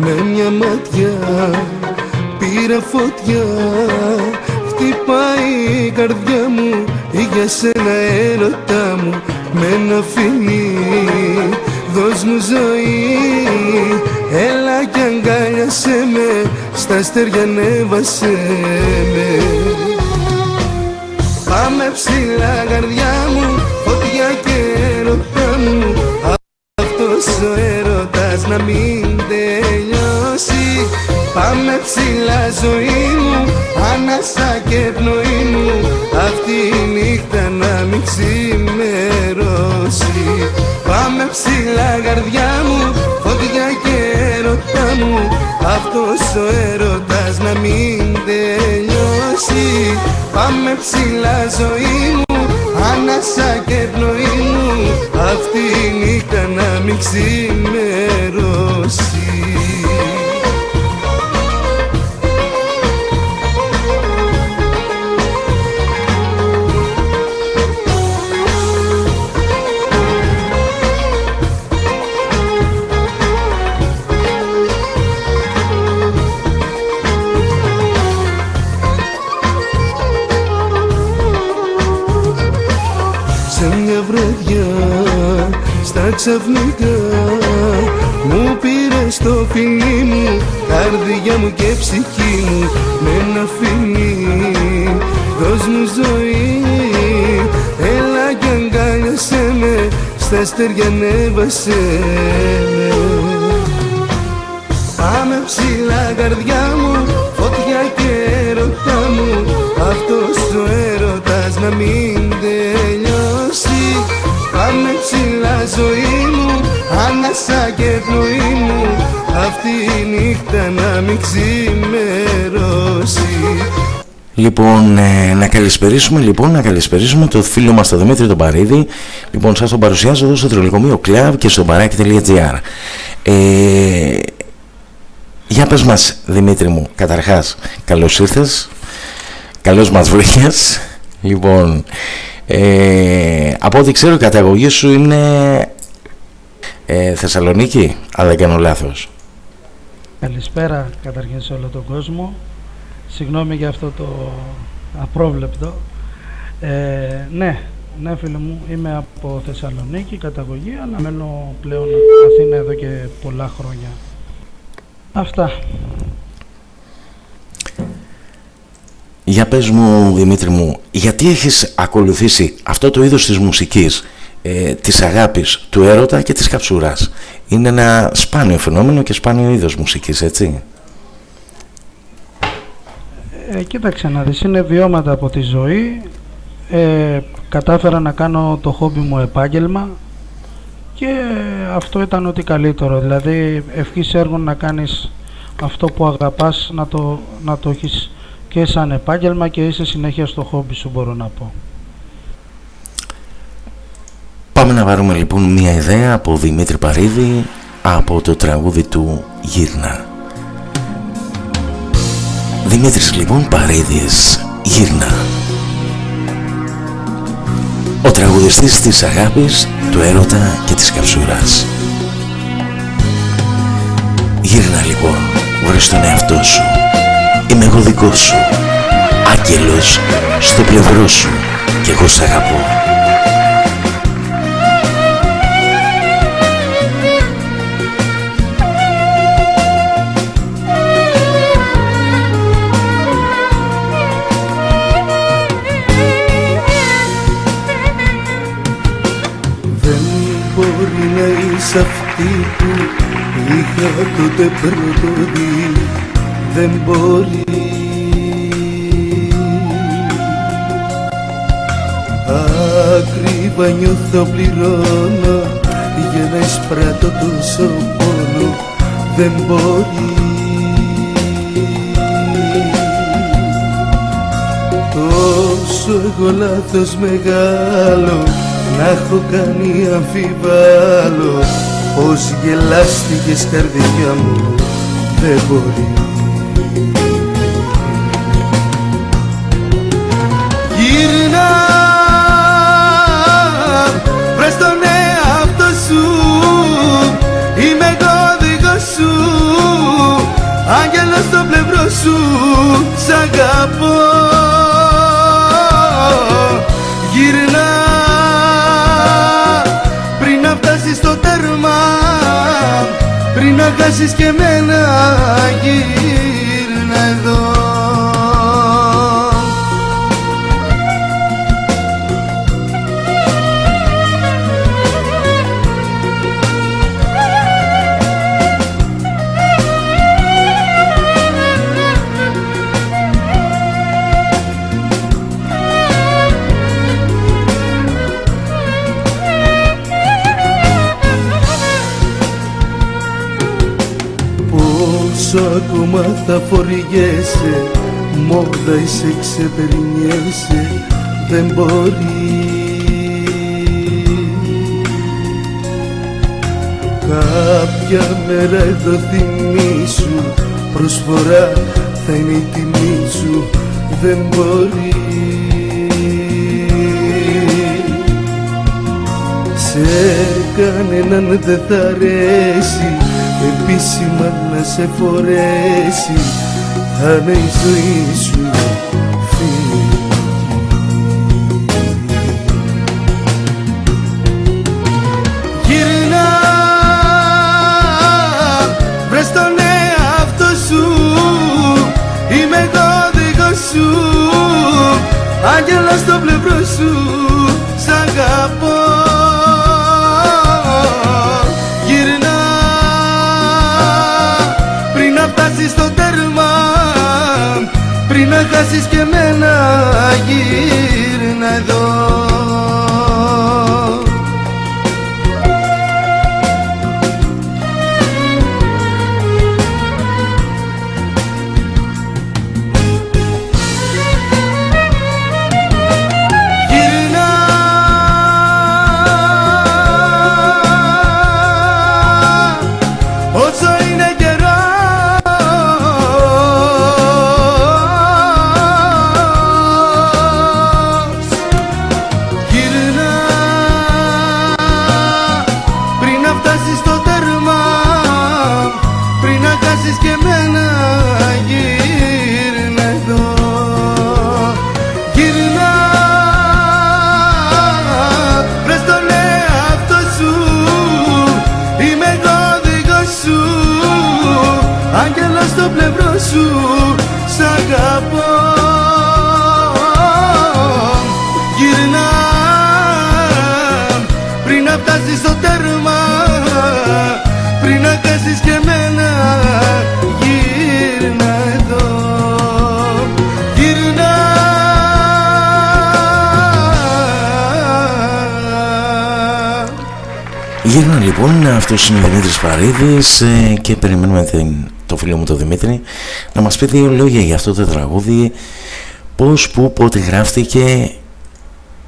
με μια ματιά πήρα φωτιά. Χτυπάει η καρδιά μου για σένα έρωτά μου, με ένα φιλί δώσ' μου ζωή. Έλα κι αγκάλιασέ με, στα αστέρια ανέβασέ με. Πάμε ψηλά καρδιά μου, φωτιά και έρωτά μου, αυτός ο έρωτας να μην τελειώσει. Πάμε ψηλά ζωή μου, ανάσα και πνοή μου, αυτή η νύχτα να μην ξημερώσει. Πάμε ψηλά καρδιά μου, φωτιά και έρωτά μου, αυτός ο έρωτας να μην τελειώσει. Πάμε ψηλά ζωή μου, ανάσα και πνοή μου, αυτή η νύχτα να μην ξημερώσει. Στα ξαφνικά μου πήρες το φιλί μου, καρδιά μου και ψυχή μου, με ένα φιλί δώσ' μου ζωή. Έλα κι αγκάλιασέ με, στα αστέρια ανέβασέ με. Πάμε ψηλά καρδιά μου, φωτιά και έρωτά μου, αυτός ο έρωτας να μην τελειώσει. Πάμε ψηλά ζωή μου, ανάσα και πνοή μου, αυτή η νύχτα να μην ξημερώσει. Λοιπόν, να καλησπερίσουμε το φίλο μας τον Δημήτρη τον Παρίδη. Λοιπόν, σας τον παρουσιάζω εδώ στο Τριλοκομείο Κλαμπ και στο baraki.gr. Για πες μας, Δημήτρη μου, καταρχάς, καλώς ήρθες, καλώς μας βρήκες. Λοιπόν, από ό,τι ξέρω η καταγωγή σου είναι Θεσσαλονίκη, αν δεν κάνω λάθος. Καλησπέρα καταρχήν σε όλο τον κόσμο. Συγγνώμη για αυτό το απρόβλεπτο. Ναι φίλε μου, είμαι από Θεσσαλονίκη καταγωγή, αλλά μένω πλέον Αθήνα εδώ και πολλά χρόνια. Αυτά. Για πες μου, Δημήτρη μου, γιατί έχεις ακολουθήσει αυτό το είδος της μουσικής, της αγάπης, του έρωτα και της καψούρας? Είναι ένα σπάνιο φαινόμενο και σπάνιο είδος μουσικής, έτσι? Κοίταξε να δεις, είναι βιώματα από τη ζωή. Κατάφερα να κάνω το χόμπι μου επάγγελμα και αυτό ήταν ό,τι καλύτερο. Δηλαδή ευχής έργων να κάνεις αυτό που αγαπάς, να το έχεις και σαν επάγγελμα και είσαι συνέχεια στο χόμπι σου, μπορώ να πω. Πάμε να πάρουμε λοιπόν μια ιδέα από Δημήτρη Παρίδη από το τραγούδι του «Γύρνα». Δημήτρης λοιπόν Παρίδης, «Γύρνα». Ο τραγουδιστής της αγάπης, του έρωτα και της καψούρας. Γύρνα λοιπόν, βρες τον εαυτό σου. Είμαι εγώ δικός σου, άγγελος στο πλευρό σου, κι εγώ σ' αγαπώ. Δεν μπορεί να είσαι αυτή που είχα τότε πρώτο δει. Δεν μπορεί. Ακριβά νιώθω, πληρώνω για να εισπράττω τόσο πόνο. Δεν μπορεί. Τόσο εγώ λάθος μεγάλο να έχω κάνει, αμφιβάλλω πως γελάστηκες καρδιά μου. Δεν μπορεί. Γύρνα, βρες τον εαυτό σου, είμαι εγώ δικός σου, αγαπώ. Γυρνά πριν να φτάσεις στο τέρμα, πριν να χάσεις και εμένα, γύρνα εδώ. Πόσο ακόμα θα φοριέσαι, μόδα είσαι, ξεπερνιέσαι, δεν μπορεί. Κάποια μέρα εδώ θυμήσου, προσφορά θα είναι η τιμή σου, δεν μπορεί. Σε κανέναν δεν θα αρέσει επίσημα να σε φορέσει, θα είναι η ζωή σου φίλη. Γυρνά, βρες τον εαυτό σου, είμαι εγώ δικός σου, άγγελος στο πλευρό σου, σ' αγαπώ. Στο τέρμα, πριν να χάσεις και εμένα, γύρνα εδώ. Στο πλευρό σου, σ' αγαπώ. Γυρνά πριν να φτάσεις στο τέρμα, πριν να κάσεις και εμένα, γύρνα εδώ. Γυρνά. Γύρνα λοιπόν, αυτός είναι ο Δημήτρης Φαρίδης και περιμένουμε το φίλο μου το Δημήτρη να μας πει δύο λόγια για αυτό το τραγούδι, πώς, πού, πότε γράφτηκε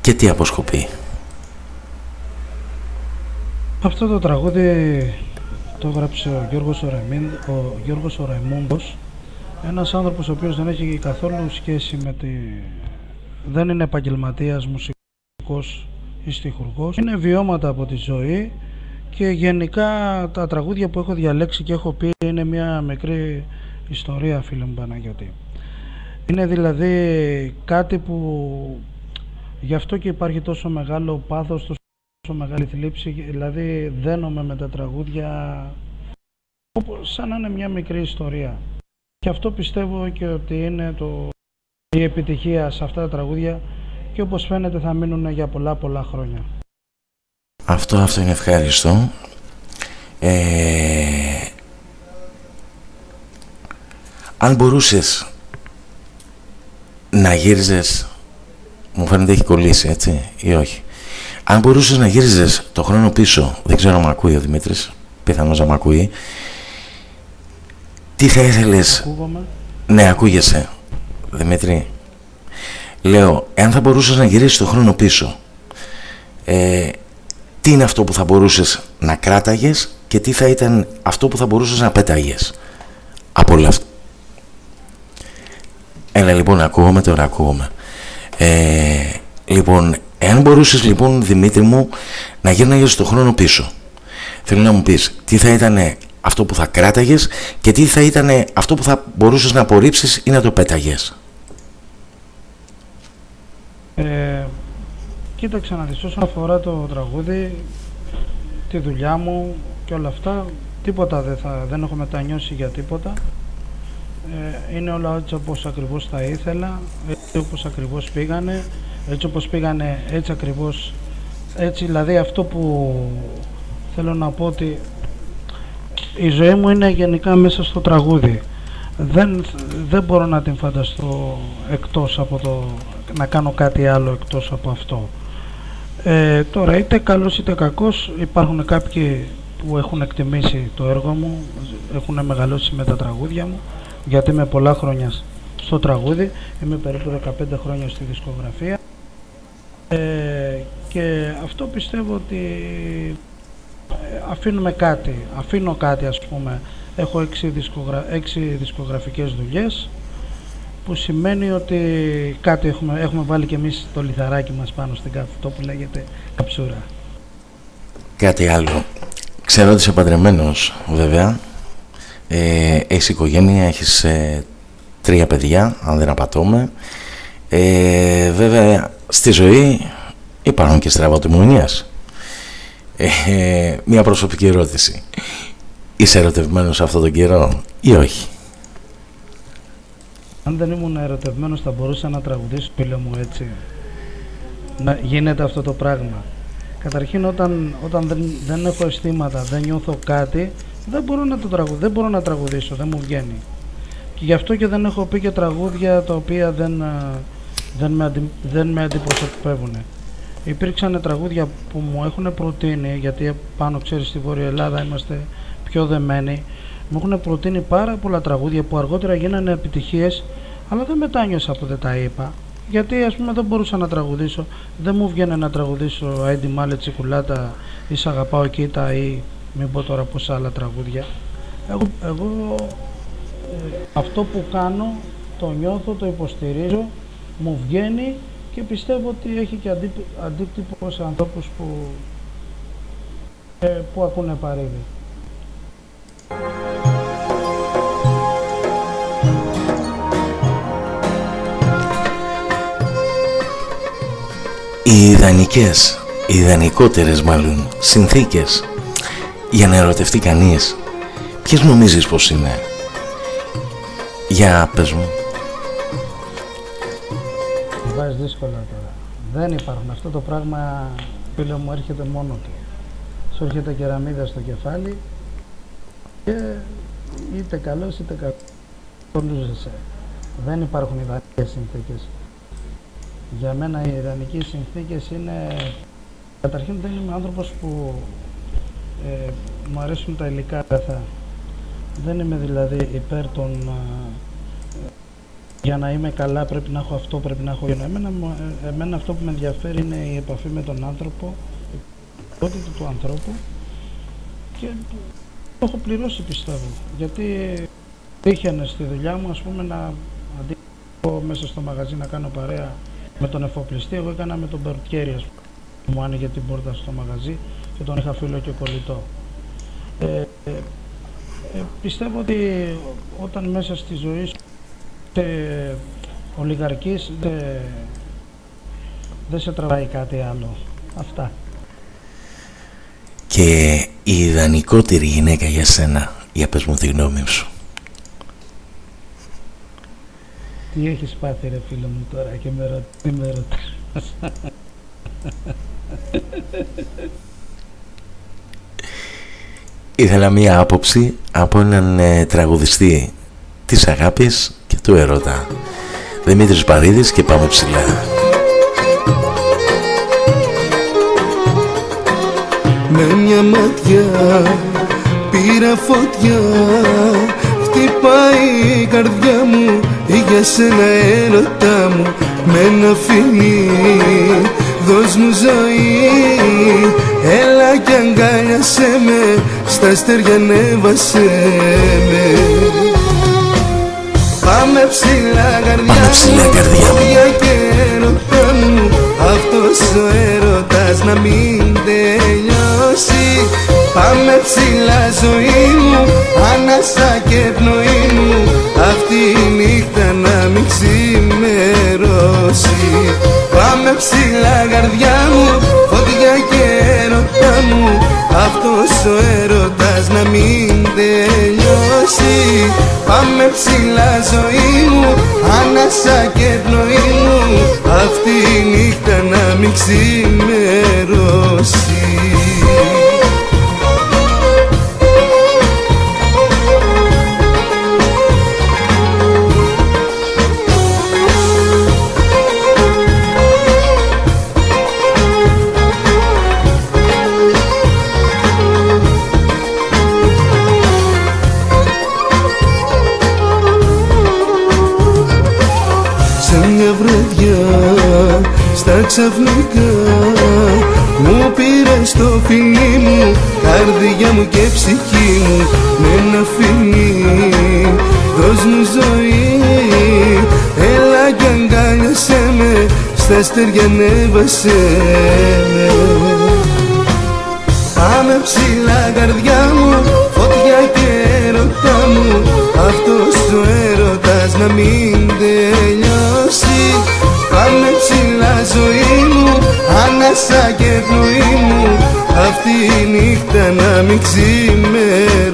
και τι αποσκοπεί. Αυτό το τραγούδι το έγραψε ο Γιώργος ο Ραϊμούντος, ένας άνθρωπος ο οποίος δεν έχει καθόλου σχέση με δεν είναι επαγγελματίας μουσικός ή στιχουργός, είναι βιώματα από τη ζωή. Και γενικά τα τραγούδια που έχω διαλέξει και έχω πει είναι μια μικρή ιστορία, φίλε μου Παναγιώτη. Είναι δηλαδή κάτι που γι' αυτό και υπάρχει τόσο μεγάλο πάθος, τόσο μεγάλη θλίψη, δηλαδή δένομαι με τα τραγούδια σαν να είναι μια μικρή ιστορία. Και αυτό πιστεύω και ότι είναι η επιτυχία σε αυτά τα τραγούδια και όπως φαίνεται θα μείνουν για πολλά χρόνια. Αυτό είναι ευχάριστο. Αν μπορούσες να γύριζες, μου φαίνεται έχει κολλήσει, έτσι ή όχι, αν μπορούσες να γύριζες το χρόνο πίσω, δεν ξέρω αν μ' ακούει ο Δημήτρης, πιθανώς να μ' ακούει, τι θα ήθελες? Ακούγομαι. Ναι, ακούγεσαι Δημήτρη. Λέω, εάν θα μπορούσες να γυρίσεις το χρόνο πίσω, τι είναι αυτό που θα μπορούσες να κράταγες και τι θα ήταν αυτό που θα μπορούσες να πέταγες από όλα αυτά? Έλα λοιπόν, ακούγομαι τώρα, ακούγομαι. Λοιπόν, εάν μπορούσες λοιπόν Δημήτρη μου να γύρναγες το χρόνο πίσω, θέλω να μου πεις τι θα ήταν αυτό που θα κράταγες και τι θα ήταν αυτό που θα μπορούσες να απορρίψεις ή να το πέταγες. Κοίταξε να δεις, όσον αφορά το τραγούδι, τη δουλειά μου και όλα αυτά, τίποτα δεν έχω μετανιώσει για τίποτα. Είναι όλα έτσι όπως ακριβώς τα ήθελα, έτσι όπως ακριβώς πήγανε, έτσι όπως πήγανε, έτσι ακριβώς, έτσι δηλαδή αυτό που θέλω να πω, ότι η ζωή μου είναι γενικά μέσα στο τραγούδι. Δεν μπορώ να την φανταστώ εκτός από να κάνω κάτι άλλο εκτός από αυτό. Τώρα είτε καλός είτε κακός, υπάρχουν κάποιοι που έχουν εκτιμήσει το έργο μου, έχουν μεγαλώσει με τα τραγούδια μου, γιατί είμαι πολλά χρόνια στο τραγούδι, είμαι περίπου 15 χρόνια στη δισκογραφία, και αυτό πιστεύω ότι αφήνω κάτι, ας πούμε. Έχω 6 δισκογραφικές δουλειές, που σημαίνει ότι κάτι έχουμε βάλει και εμείς το λιθαράκι μας πάνω στην αυτό που λέγεται καψούρα. Κάτι άλλο. Ξέρω ότι είσαι παντρεμένος, βέβαια. Έχεις οικογένεια, έχεις 3 παιδιά, αν δεν απατώμε. Βέβαια, στη ζωή υπάρχουν και στραβοτημονίες. Μια προσωπική ερώτηση. Είσαι ερωτευμένος αυτόν τον καιρό ή όχι? Αν δεν ήμουν ερωτευμένος θα μπορούσα να τραγουδήσω, φίλε μου, έτσι? Να γίνεται αυτό το πράγμα. Καταρχήν όταν δεν έχω αισθήματα, δεν νιώθω κάτι, δεν μπορώ να τραγουδήσω, δεν μου βγαίνει. Και γι' αυτό και δεν έχω πει και τραγούδια τα οποία δεν με αντιπροσωπεύουν. Υπήρξαν τραγούδια που μου έχουν προτείνει, γιατί πάνω, ξέρεις, στη Βόρεια Ελλάδα είμαστε πιο δεμένοι. Μου έχουν προτείνει πάρα πολλά τραγούδια που αργότερα γίνανε επιτυχίες, αλλά δεν μετάνιωσα που δεν τα είπα. Γιατί, ας πούμε, δεν μπορούσα να τραγουδήσω, δεν μου βγαίνει να τραγουδήσω «Άιντι μάλε τσικουλάτα» ή «Σ' αγαπάω κοίτα» ή μην πω τώρα πόσα άλλα τραγούδια. Εγώ αυτό που κάνω το νιώθω, το υποστηρίζω, μου βγαίνει και πιστεύω ότι έχει και αντίκτυπο σε ανθρώπους που ακούνε παρήγη. Οι ιδανικότερες μάλλον συνθήκες για να ερωτευτεί κανείς, ποιες νομίζεις πως είναι? Για πες μου. Μου βάζεις δύσκολα τώρα. Δεν υπάρχουν. Αυτό το πράγμα, φίλε μου, έρχεται μόνο του. Σου έρχεται κεραμίδα στο κεφάλι και είτε καλός είτε κακός το λούζεσαι. Δεν υπάρχουν ιδανικές συνθήκες. Για μένα οι ιδανικές συνθήκες είναι... Καταρχήν δεν είμαι άνθρωπος που μου αρέσουν τα υλικά αγαθά. Δεν είμαι δηλαδή υπέρ των... για να είμαι καλά πρέπει να έχω αυτό, πρέπει να έχω... Εμένα αυτό που με ενδιαφέρει είναι η επαφή με τον άνθρωπο, η ποιότητα του ανθρώπου, και το έχω πληρώσει, πιστεύω. Γιατί τύχαινε στη δουλειά μου, ας πούμε, να αντί μέσα στο μαγαζί να κάνω παρέα με τον εφοπλιστή, εγώ έκανα με τον περτιέρι, ας πούμε. Μου άνοιγε την πόρτα στο μαγαζί και τον είχα φίλο και κολλητό. Πιστεύω ότι όταν μέσα στη ζωή σου ολιγαρκής δεν σε τραβάει κάτι άλλο. Αυτά. Και η ιδανικότερη γυναίκα για σένα, για πες μου τη γνώμη σου. Τι έχεις πάθει, ρε φίλο μου, τώρα και με ρωτάς? Ήθελα μία άποψη από έναν τραγουδιστή της αγάπης και του έρωτα, Δημήτρης Παρίδης, και πάμε ψηλά. Με μια ματιά πήρα φωτιά, χτυπάει η καρδιά μου για σένα έρωτά μου. Με ένα φιλί δώσ' μου ζωή, έλα κι αγκάλιασέ με, στα αστέρια ανέβασέ με. Πάμε ψηλά καρδιά μου, για και έρωτά μου, αυτός ο έρωτας να μην τελειώσει. Πάμε ψηλά ζωή μου, ανάσα και πνοή μου, αυτή η νύχτα να μην ξημερώσει. Πάμε να μην τελειώσει. Πάμε ψηλά ζωή μου, ανάσα και πνοή μου, αυτή η νύχτα να μην ξημερώσει. Στα ξαφνικά μου πήρες το φιλί μου, καρδιά μου και ψυχή μου, με ένα φιλί δώσ' μου ζωή. Έλα κι αγκάλιασέ με, στα αστέρια ανέβασέ με. Πάμε ψηλά καρδιά μου, φωτιά και έρωτά μου, αυτός ο έρωτας να μην τελειώσει. Πάμε ψηλά ζωή μου, ανάσα και πνοή μου, αυτή η νύχτα να μην ξημερώσει.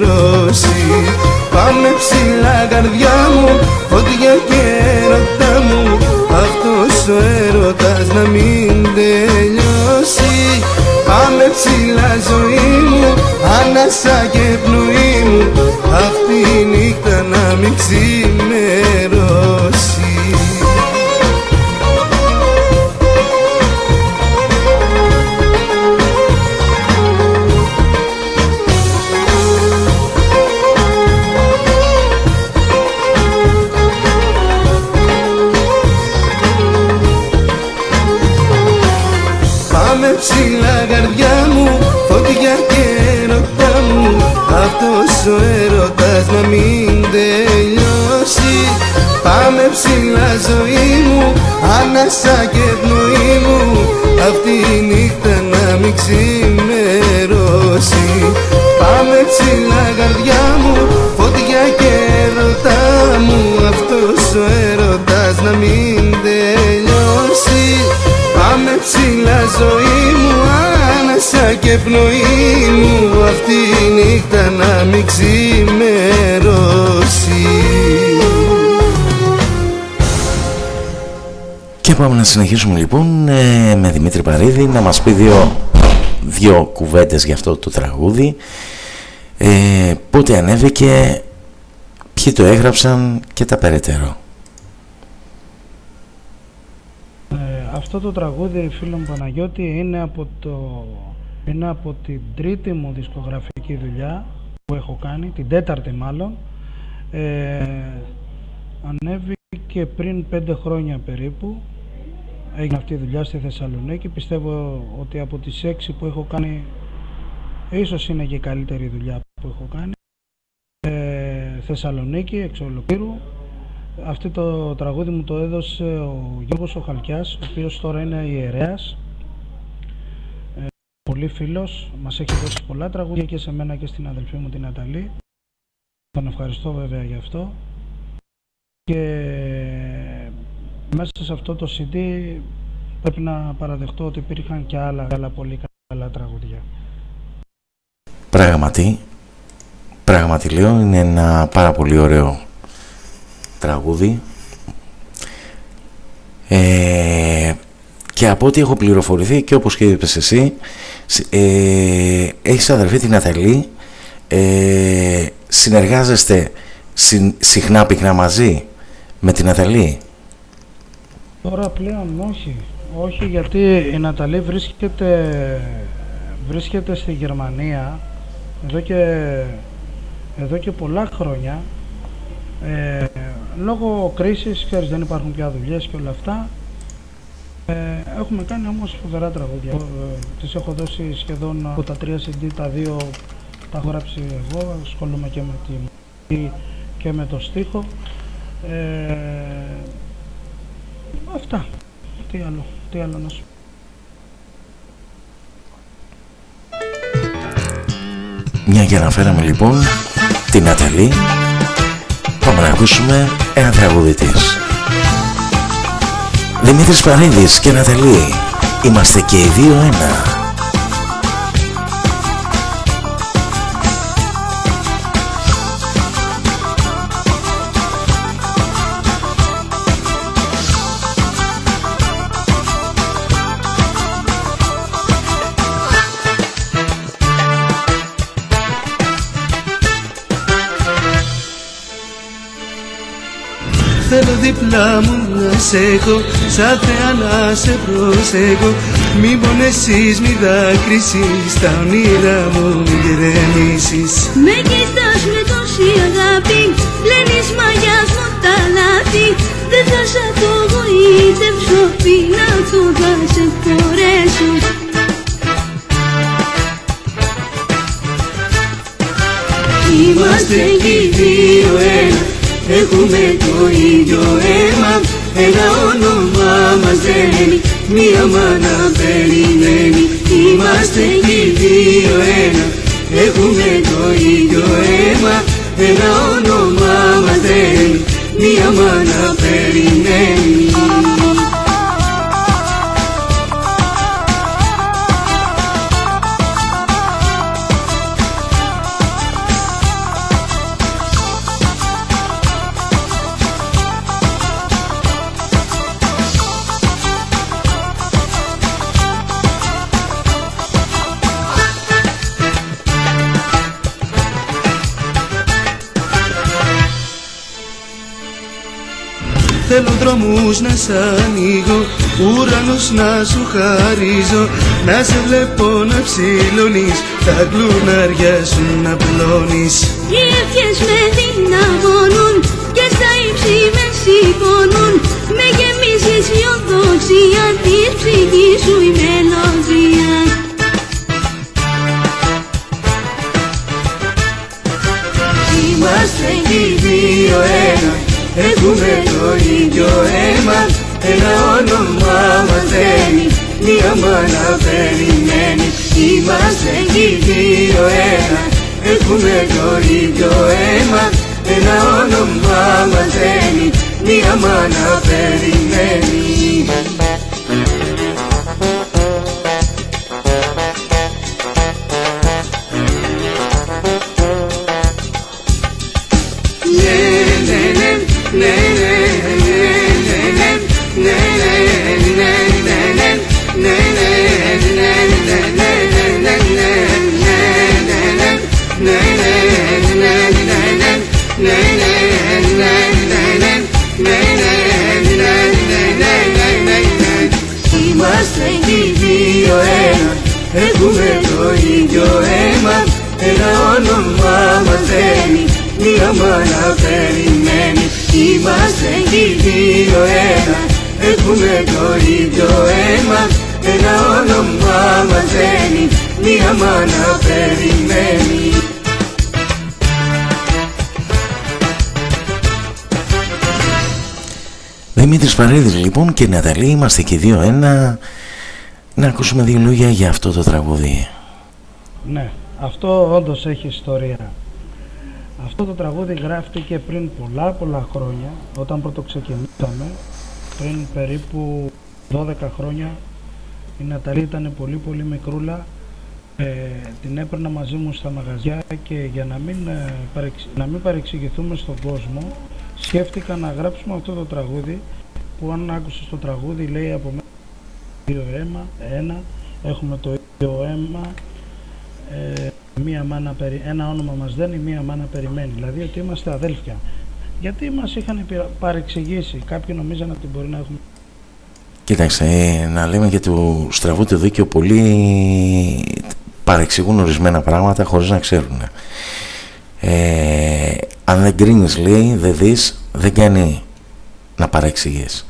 Πάμε ψηλά καρδιά μου, φωτιά και έρωτά μου, αυτός ο έρωτας να μην τελειώσει. Πάμε ψηλά ζωή μου, ανάσα και πνοή μου, αυτή η νύχτα να μην ξημερώσει. Πάμε ψηλά καρδιά μου, φωτιά και έρωτά μου, αυτός ο έρωτας να μην τελειώσει. Πάμε ψηλά ζωή μου, ανάσα και πνοή μου, αυτή η νύχτα να μην ξημερώσει. Πάμε ψηλά καρδιά μου, φωτιά και έρωτά μου, αυτός ο έρωτας να μην τελειώσει. Πάμε ψηλά ζωή μου, ανάσα και πνοή μου, αυτή η νύχτα να μην ξημερώσει. Και πάμε να συνεχίσουμε λοιπόν με Δημήτρη Παρίδη να μας πει δύο κουβέντες για αυτό το τραγούδι. Πότε ανέβηκε, ποιοι το έγραψαν και τα περαιτέρω. Αυτό το τραγούδι, φίλε μου Παναγιώτη, είναι από την τρίτη μου δισκογραφική δουλειά που έχω κάνει, την τέταρτη μάλλον. Ανέβηκε πριν 5 χρόνια περίπου. Έγινε αυτή η δουλειά στη Θεσσαλονίκη. Πιστεύω ότι από τις 6 που έχω κάνει, ίσως είναι και η καλύτερη δουλειά που έχω κάνει. Θεσσαλονίκη, εξ ολοκλήρου. Αυτό το τραγούδι μου το έδωσε ο Γιώργος ο Χαλκιάς, ο οποίος τώρα είναι ιερέας. Πολύ φίλος, μας έχει δώσει πολλά τραγούδια και σε μένα και στην αδελφή μου την Ναταλή. Τον ευχαριστώ βέβαια γι' αυτό. Και μέσα σε αυτό το CD πρέπει να παραδεχτώ ότι υπήρχαν και άλλα πολύ καλά τραγούδια. Πράγματι λέω, είναι ένα πάρα πολύ ωραίο τραγούδι και από ό,τι έχω πληροφορηθεί και όπως και είπες εσύ, έχεις αδερφή την Ναταλή, συνεργάζεστε συχνά πυκνά μαζί με την Ναταλή? Τώρα πλέον όχι, γιατί η Ναταλή βρίσκεται στη Γερμανία εδώ και πολλά χρόνια. Λόγω κρίσης, ξέρεις, δεν υπάρχουν πια δουλειές και όλα αυτά. Έχουμε κάνει όμως φοβερά τραγούδια. Τις έχω δώσει σχεδόν από τα 3 CD, τα 2 τα έχω γράψει εγώ. Ασχολούμαι και με τη μουσική και με το στίχο. Αυτά. Τι άλλο να σου. Μια και αναφέραμε λοιπόν την Ναταλή, πάμε να ακούσουμε ένα τραγούδι της. Δημήτρης Παρίδης και Ναταλή, είμαστε και οι δύο ένα. θέλω δίπλα μου να σε έχω, σαν θεά να σε προσέχω. Μη πονέσεις, μη δάκρυσεις, τα όνειρά μου μη γκρεμίσεις. Με κοιτάς με τόση αγάπη, πλένεις μαγιάς μου τα λάθη. Δεν θα σ' απογοήτευσω, πεινάξω θα σε χωρέσω. Είμαστε κι οι δύο ένα, έχουμε το ίδιο αίμα. Ένα όνομα μας δένει, μία μάνα περιμένει. Είμαστε κι οι δύο ένα, έχουμε το ίδιο αίμα. Ένα όνομα μας δένει, μία μάνα περιμένει. Θέλω δρόμους να σ' ανοίγω, ουρανός να σου χαρίζω. Να σε βλέπω να ψηλώνεις, τα κλουνάρια σου να πλώνεις. Οι ευχές με δυναμώνουν και στα ύψη με σηκώνουν. Με γεμίζει αισιοδοξία, της ψυχής σου η μελωδία. Είμαστε οι δύο ένα, έχουμε το ίδιο αίμα. Ένα όνομα μας δένει, μία μάνα περιμένει. Είμαστε οι δύο ένα, έχουμε το ίδιο αίμα. Ένα όνομα μας δένει, μία μάνα περιμένει. Είμαστε οι δύο ένα, έχουμε το ίδιο αίμα. Ένα όνομα μας δένει, μία μάνα περιμένει. Είμαστε οι δύο ένα, έχουμε το ίδιο αίμα. Ένα όνομα μας δένει, μία μάνα περιμένει. Δημήτρης Παρίδης λοιπόν και Ναταλή, είμαστε και δύο ένα. Να ακούσουμε δύο λόγια για αυτό το τραγούδι. Ναι, αυτό όντως έχει ιστορία. Αυτό το τραγούδι γράφτηκε πριν πολλά χρόνια, όταν πρώτο ξεκινήσαμε, πριν περίπου 12 χρόνια. Η Ναταλή ήταν πολύ μικρούλα, την έπαιρνα μαζί μου στα μαγαζιά και για να μην παρεξηγηθούμε στον κόσμο, σκέφτηκα να γράψουμε αυτό το τραγούδι, που αν άκουσες το τραγούδι λέει από μένα δύο αίμα, ένα, έχουμε το ίδιο αίμα, ένα όνομα μας δένει, μία μάνα περιμένει, δηλαδή ότι είμαστε αδέλφια. Γιατί μας είχαν παρεξηγήσει, κάποιοι νομίζαν ότι μπορεί να έχουμε. Κοίταξε, να λέμε και του στραβού το δίκαιο, πολλοί παρεξηγούν ορισμένα πράγματα χωρίς να ξέρουν. Αν δεν κρίνεις, λέει, δεν δεις, δεν κάνει να παρεξηγείς.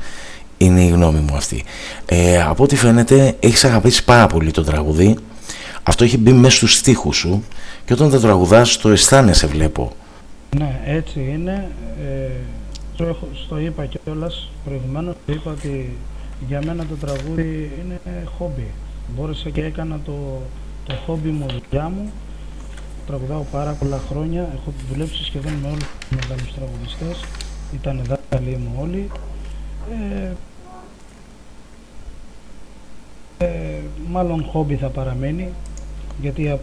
Είναι η γνώμη μου αυτή. Από ό,τι φαίνεται έχεις αγαπήσει πάρα πολύ το τραγουδί. Αυτό έχει μπει μέσα στους στίχους σου και όταν το τραγουδάς το αισθάνεσαι, βλέπω. Ναι, έτσι είναι. Στο είπα κιόλας προηγουμένως, είπα ότι για μένα το τραγούδι είναι χόμπι. Μπόρεσα και έκανα το χόμπι μου, δουλειά μου. Τραγουδάω πάρα πολλά χρόνια, έχω δουλέψει σχεδόν με όλους τους μεγάλους τραγουδιστές. Ήταν δάσκαλοι μου όλοι. Μάλλον χόμπι θα παραμένει, γιατί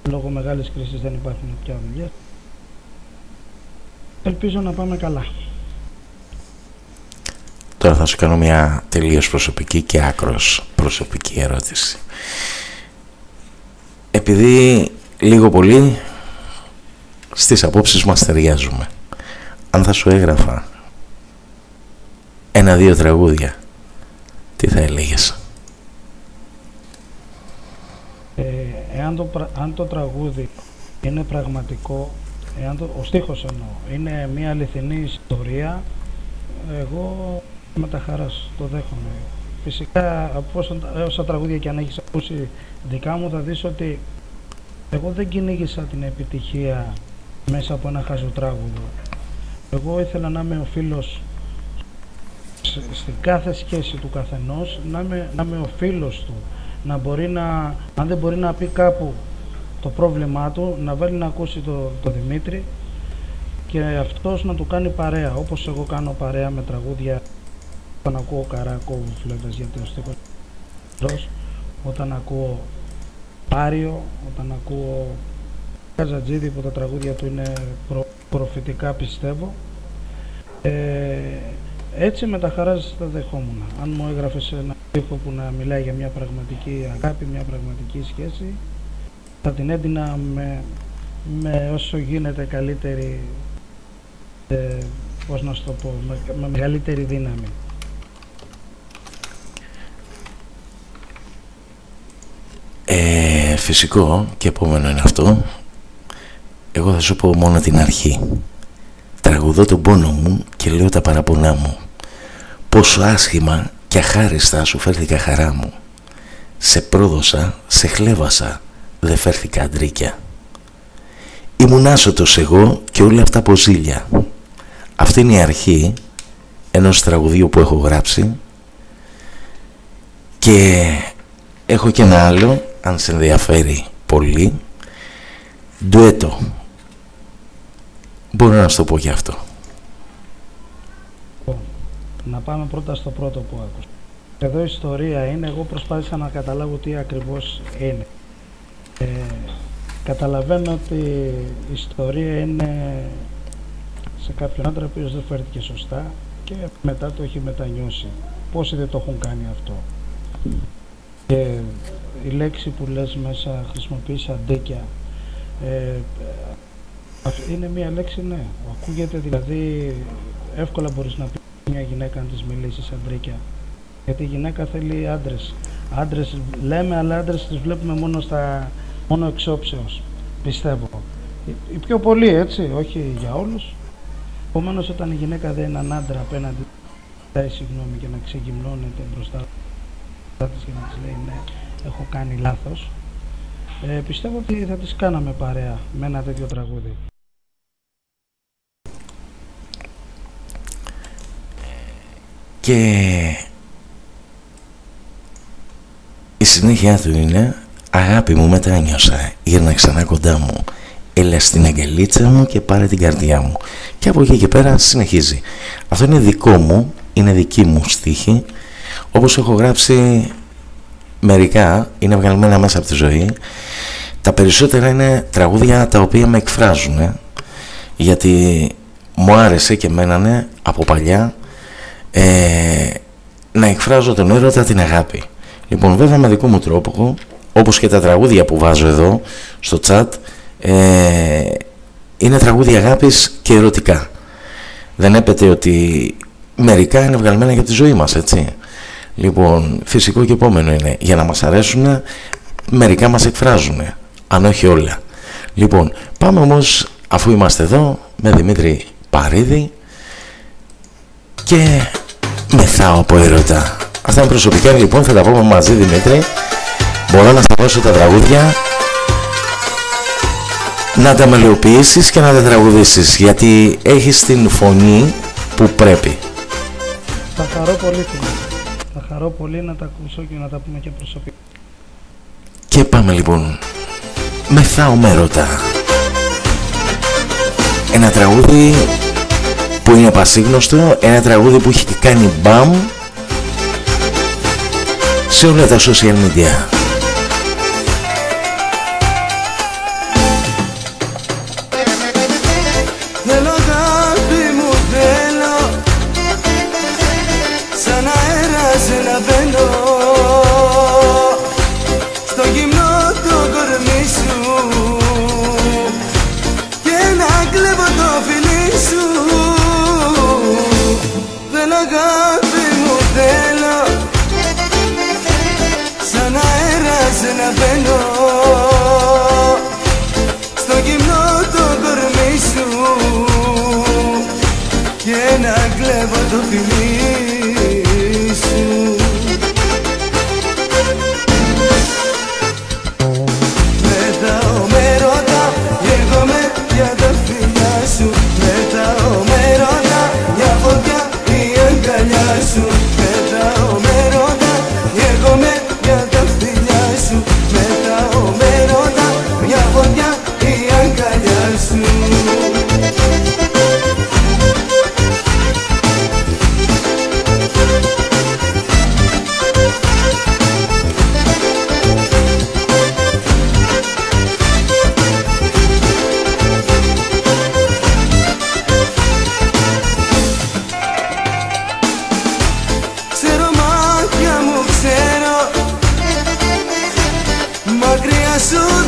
λόγω μεγάλης κρίσης δεν υπάρχουν πια δουλειές. Ελπίζω να πάμε καλά. Τώρα θα σου κάνω μια τελείως προσωπική και άκρος προσωπική ερώτηση. Επειδή λίγο πολύ στις απόψεις μας ταιριάζουμε, αν θα σου έγραφα ένα-δύο τραγούδια, τι θα έλεγες? Αν το τραγούδι είναι πραγματικό, ο στίχος εννοώ, είναι μια αληθινή ιστορία, εγώ με τα χαράς το δέχομαι. Φυσικά, από όσα τραγούδια και αν έχεις ακούσει δικά μου, θα δεις ότι εγώ δεν κυνήγησα την επιτυχία μέσα από ένα χαζοτράγουδο. Εγώ ήθελα να είμαι ο φίλος στην κάθε σχέση του καθενός, να είμαι ο φίλος του, να μπορεί να, αν δεν μπορεί να πει κάπου το πρόβλημά του, να βάλει να ακούσει το Δημήτρη και αυτός να του κάνει παρέα, όπως εγώ κάνω παρέα με τραγούδια όταν ακούω Καρά κόβου φλέβες, γιατί ο στίχος, όταν ακούω Πάριο, όταν ακούω Καζατζίδη που τα τραγούδια του είναι προφητικά, πιστεύω, έτσι με τα χαράς τα δεχόμουν. Αν μου έγραφες ένα στίχο που να μιλάει για μια πραγματική αγάπη, μια πραγματική σχέση, θα την έδινα με όσο γίνεται καλύτερη, πώς να σου το πω, με μεγαλύτερη δύναμη. Φυσικό και επόμενο είναι αυτό. Εγώ θα σου πω μόνο την αρχή. Τραγουδώ τον πόνο μου και λέω τα παραπονά μου. Πόσο άσχημα και αχάριστα σου φέρθηκα χαρά μου. Σε πρόδωσα, σε χλέβασα, δε φέρθηκα αντρίκια. Ήμουν άσωτος εγώ και όλα αυτά από ζήλια. Αυτή είναι η αρχή ενός τραγουδίου που έχω γράψει. Και έχω και ένα άλλο, αν σε ενδιαφέρει πολύ, ντουέτο. Μπορώ να σου το πω και αυτό. Να πάμε πρώτα στο πρώτο που άκουσα. Εδώ η ιστορία είναι, εγώ προσπάθησα να καταλάβω τι ακριβώς είναι. Καταλαβαίνω ότι η ιστορία είναι σε κάποιον άντρα ο οποίος δεν φέρθηκε σωστά και μετά το έχει μετανιώσει. Πόσοι δεν το έχουν κάνει αυτό. Και η λέξη που λες μέσα, χρησιμοποιείς αντίκια, είναι μια λέξη, ναι, ακούγεται, δηλαδή εύκολα μπορείς να πεις μια γυναίκα να της μιλήσεις αντρίκια, γιατί η γυναίκα θέλει άντρες. Άντρες λέμε, αλλά άντρες τις βλέπουμε μόνο εξόψεως, πιστεύω. Οι πιο πολλοί, έτσι, όχι για όλους. Επομένως, όταν η γυναίκα δεν είναι έναν άντρα απέναντι, συγγνώμη, και να ξεγυμνώνεται μπροστά της και να της λέει ναι, έχω κάνει λάθος, πιστεύω ότι θα τις κάναμε παρέα με ένα τέτοιο τραγούδι. Και η συνέχεια του είναι αγάπη μου μετάνιωσα, γύρνα ξανά κοντά μου, έλα στην αγκαλίτσα μου και πάρε την καρδιά μου. Και από εκεί και πέρα συνεχίζει. Αυτό είναι δικό μου, είναι δική μου στίχη. Όπως έχω γράψει μερικά, είναι βγαλμένα μέσα από τη ζωή. Τα περισσότερα είναι τραγούδια τα οποία με εκφράζουν, γιατί μου άρεσε και μένανε από παλιά να εκφράζω τον έρωτα, την αγάπη. Λοιπόν, βέβαια με δικό μου τρόπο, όπως και τα τραγούδια που βάζω εδώ στο chat, είναι τραγούδια αγάπης και ερωτικά. Δεν έπεται ότι μερικά είναι βγαλμένα για τη ζωή μας, έτσι. Λοιπόν, φυσικό και επόμενο είναι, για να μας αρέσουν, μερικά μας εκφράζουν, αν όχι όλα. Λοιπόν, πάμε όμως, αφού είμαστε εδώ, με Δημήτρη Παρίδη και μεθάω από ερώτα. Αυτά είναι προσωπικά, λοιπόν, θα τα πούμε μαζί, Δημήτρη. Μπορώ να στα δώσω τα τραγούδια, να τα μελοποιήσεις και να τα τραγουδήσεις, γιατί έχεις την φωνή που πρέπει. Θα χαρώ πολύ, φίλε. Θα χαρώ πολύ να τα ακούσω και να τα πούμε και προσωπικά. Και πάμε λοιπόν, μεθάω με ερώτα. Ένα τραγούδι που είναι πασίγνωστο, ένα τραγούδι που έχει κάνει μπαμ σε όλα τα social media. Θέλω αγάπη μου, θέλω σαν αέρας να μπαίνω στο γυμνό το κορμί σου και να κλέβω το φιλί σου. Θέλω αγάπη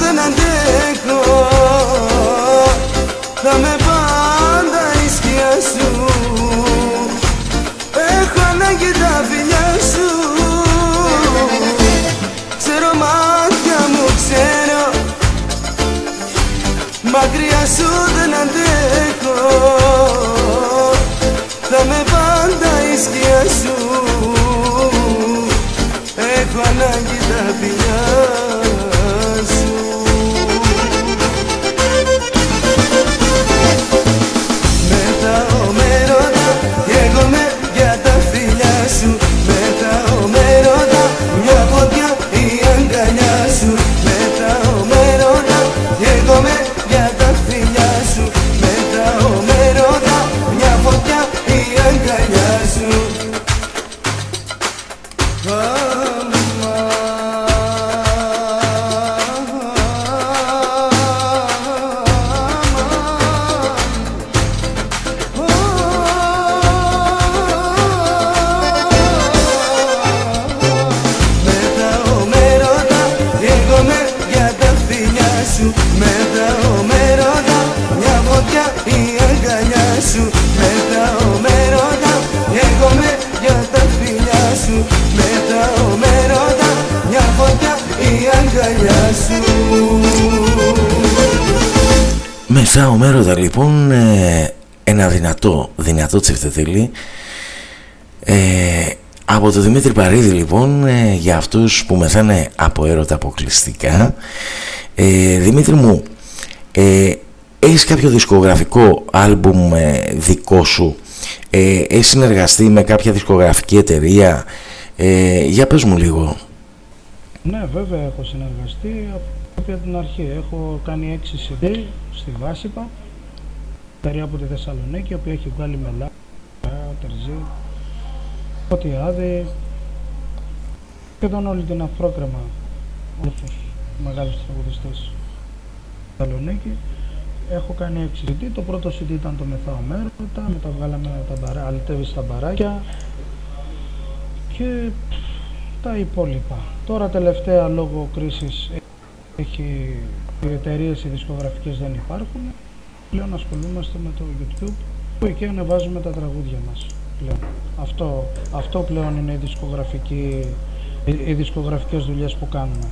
δεν αντέχω, θα με πάντα η σκιά σου. Έχω ανάγκη τα φιλιά σου. Ξέρω μάτια μου, ξέρω, μακριά σου δεν αντέχω, θα με πάντα η σκιά σου. Έχω ανάγκη τα φιλιά σου. Μετάω με ρώτα, καίγομαι για τα φιλιά σου. Μετάω με ρώτα, μια φωτιά η αγκαλιά σου. Μετάω με ρώτα, καίγομαι για τα φιλιά σου. Μετάω με ρώτα, μια φωτιά η αγκαλιά σου. Μεσάω μέρωτα λοιπόν, ένα δυνατό τσιφτετήλι από το Δημήτρη Παρίδη λοιπόν, για αυτούς που μεθάνε από έρωτα αποκλειστικά. Δημήτρη μου, έχεις κάποιο δισκογραφικό άλμπουμ δικό σου, έχεις συνεργαστεί με κάποια δισκογραφική εταιρεία, για πες μου λίγο. Ναι, βέβαια έχω συνεργαστεί από την αρχή. Έχω κάνει 6 CD στη Βάσιπα, εταιρεία από τη Θεσσαλονίκη, η οποία έχει βγάλει Μελά, Τερζή, Φωτιάδη, σχεδόν όλη την Αφρόκρεμα, όλους τους μεγάλους τραγουδιστές στη Θεσσαλονίκη. Έχω κάνει 6 CD, το πρώτο CD ήταν το Μεθάω Μέρωτα, μετά βγάλαμε Αλυτεύει στα μπαράκια και τα υπόλοιπα. Τώρα τελευταία λόγω κρίσης οι εταιρείες, οι δισκογραφικές δεν υπάρχουν. Πλέον ασχολούμαστε με το YouTube, που εκεί ανεβάζουμε τα τραγούδια μας πλέον. Αυτό πλέον είναι οι δισκογραφικές δουλειές που κάνουμε.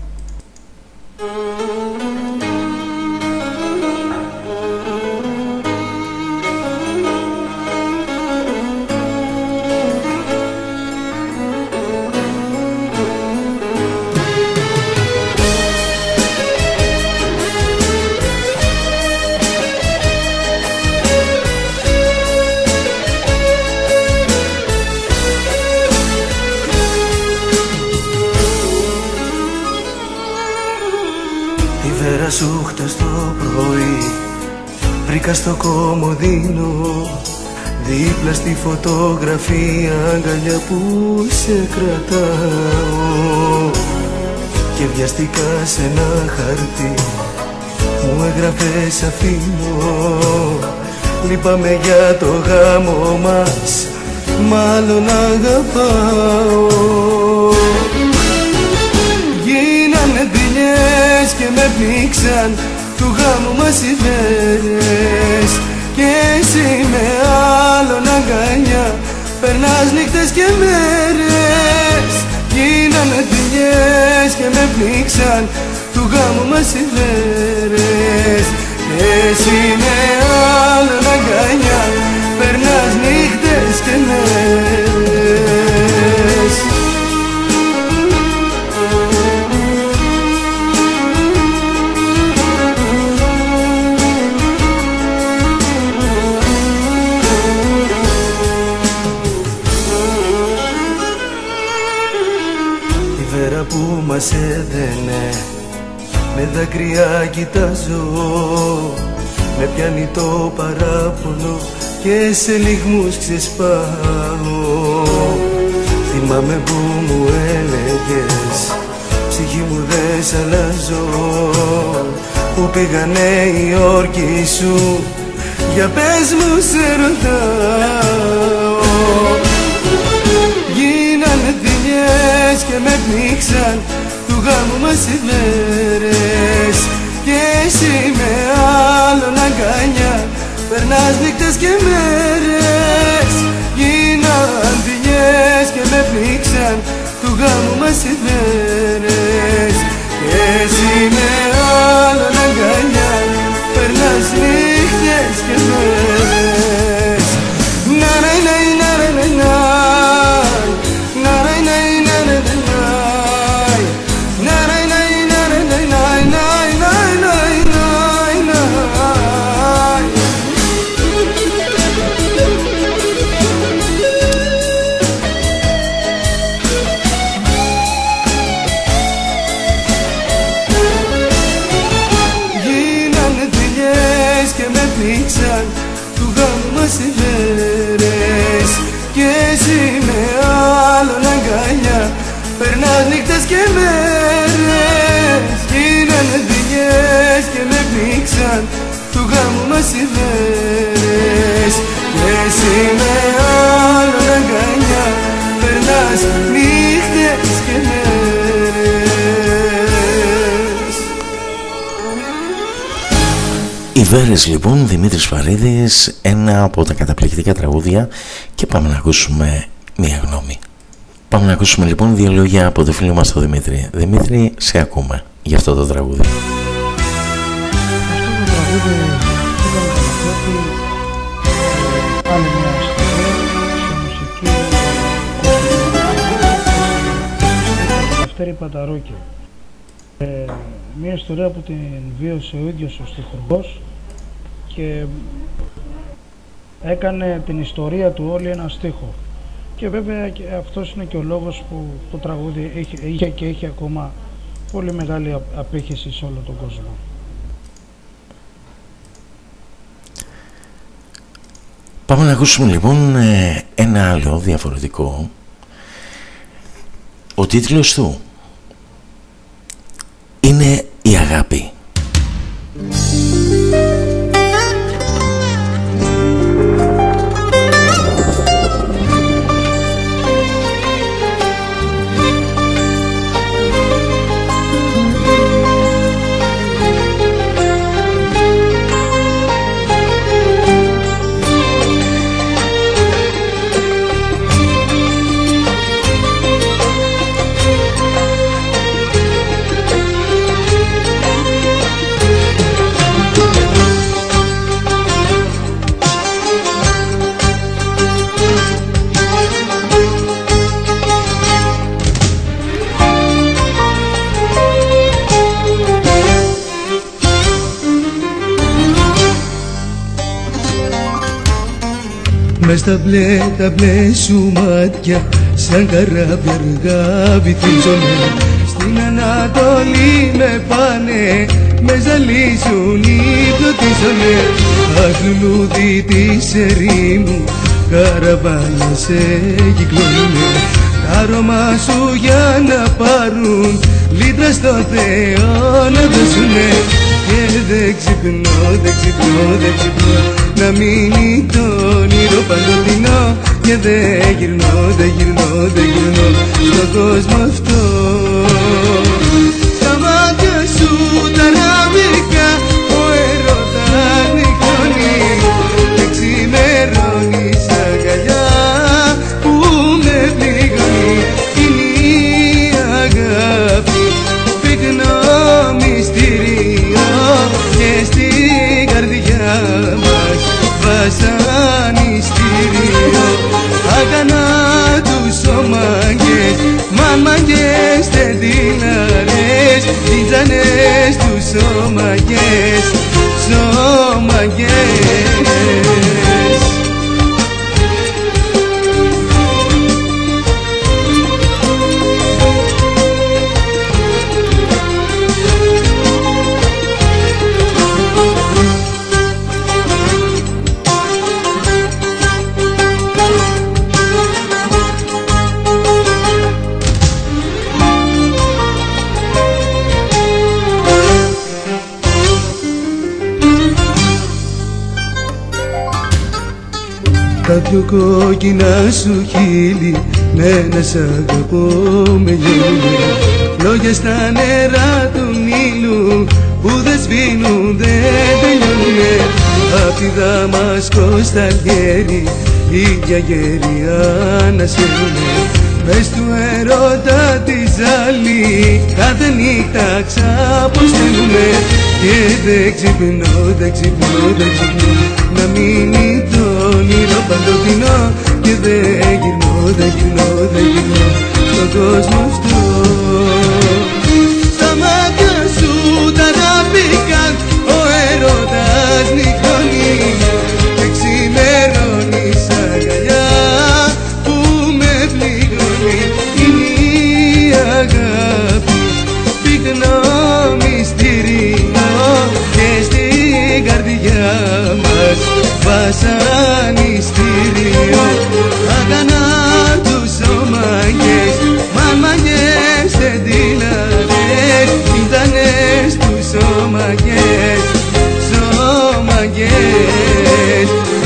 Σου χτες το πρωί βρήκα στο κομμωδίνο, δίπλα στη φωτογραφία αγκαλιά που σε κρατάω, και βιαστικά σε ένα χαρτί μου έγραφες αφήνω, λείπαμε για το γάμο μας, μάλλον αγαπάω. Και με πνίξαν του γάμου μας οι φέρες, και εσύ με άλλον αγκαλιά περνάς νύχτες και μέρες. Γίνανε δουλειές και με πνίξαν του γάμου μας οι φέρες, και εσύ με άλλον αγκαλιά περνάς νύχτες και μέρες. Που μας έδαινε με δάκρυα κοιτάζω, με πιάνει το παράπονο και σε λυγμούς ξεσπάω. Θυμάμαι που μου έλεγες ψυχή μου δεν σ' αλλάζω, που πήγανε οι όρκοι σου, για πες μου σε ρωτάω. Γίνανε δειλιές και με πνίξαν του του γάμου μας οι μέρες. Και εσύ με άλλον αγκαλιά περνάς νύχτες και μέρες. Γίναν δειλιές και με πνίξαν του γάμου μας οι μέρες. Και εσύ με άλλον αγκαλιά περνάς νύχτες και μέρες. Να να να να να να του γάμου μας οι μέρες. Και εσύ με άλλον αγκαλιά περνάς νύχτες και μέρες. Γίνανε δειλιές και με πνίξαν του γάμου μας οι μέρες. Και εσύ με άλλον αγκαλιά περνάς νύχτες και μέρες. Οι Βέρες λοιπόν, Δημήτρης Φαρίδης, ένα από τα καταπληκτικά τραγούδια, και πάμε να ακούσουμε μία γνώμη. Πάμε να ακούσουμε λοιπόν δύο λόγια από το φίλο μας τον Δημήτρη. Δημήτρη, σε ακούμε για αυτό το τραγούδι. Αυτό το τραγούδι ήταν καταπληκτική, άλλη μια ιστορία στη μουσική του Δευτέρη Παταρόκη. Μια ιστορία που την βίωσε ο ίδιος ο στιχουργός και έκανε την ιστορία του όλη ένα στίχο. Και βέβαια και αυτός είναι και ο λόγος που το τραγούδι είχε και έχει ακόμα πολύ μεγάλη απήχηση σε όλο τον κόσμο. Πάμε να ακούσουμε λοιπόν ένα άλλο διαφορετικό. Ο τίτλος του είναι η αγάπη. Μες στα μπλε σου μάτια σαν καράβι αργά βυθίζομαι. Στην Ανατολή με πάνε, με ζαλίζουν, υπνοτίζομαι. Αχ λουλούδι της ερήμου, καραβάνια σε κυκλώνουνε. Τα αρώμα σου για να πάρουν λίτρα στον Θεό να δώσουνε. Και δεν ξυπνώ, δεν ξυπνώ, δεν ξυπνώ, να μείνει το όνειρο παντοτινό. Και δεν γυρνώ, δεν γυρνώ, δεν γυρνώ στον κόσμο αυτό. Στα μάτια σου τα αραβικά ο έρωτας νυχτώνει. Και ξημερώνει σαν αγκαλιά που με πληγώνει. Είναι η αγάπη πυκνό μυστήριο και στην καρδιά μας βασανιστήριο. Έκανα τους ομαγγές, μαμαγγές δεν την αρές. Ήτζανες τους ομαγγές, σωμαγγές. Τα πιο κόκκινα σου χείλη με ένα σ' αγαπώ με λιώνε. λόγια στα νερά του Νείλου που δεν σβήνουν, δεν τελειώνουνε. Απ' τη Δαμασκό στα γέρι η ίδια γέροι ανασχένουνε. Μες του ερώτα τη ζάλη κάθε νύχτα ξαποσταίνουνε. Και δεν ξυπνώ, δεν ξυπνώ, δεν ξυπνώ, να μείνει το όνειρο παντοτινό. Και δεν γυρνώ, δεν γυρνώ, δεν γυρνώ στον κόσμο αυτό. Στα μάτια σου τα ραπήκαν, ο έρωτας νυχτώνει. Και ξημερώνει σαν αγκαλιά που με πληγώνει. Είναι η αγάπη πυκνό μυστήριο και στην καρδιά μας βασανιστήριο. Αγανάκτους ομαγές, μαμαγές, τεντήλαδες, ήτανες τους ομαγές, σωμαγές.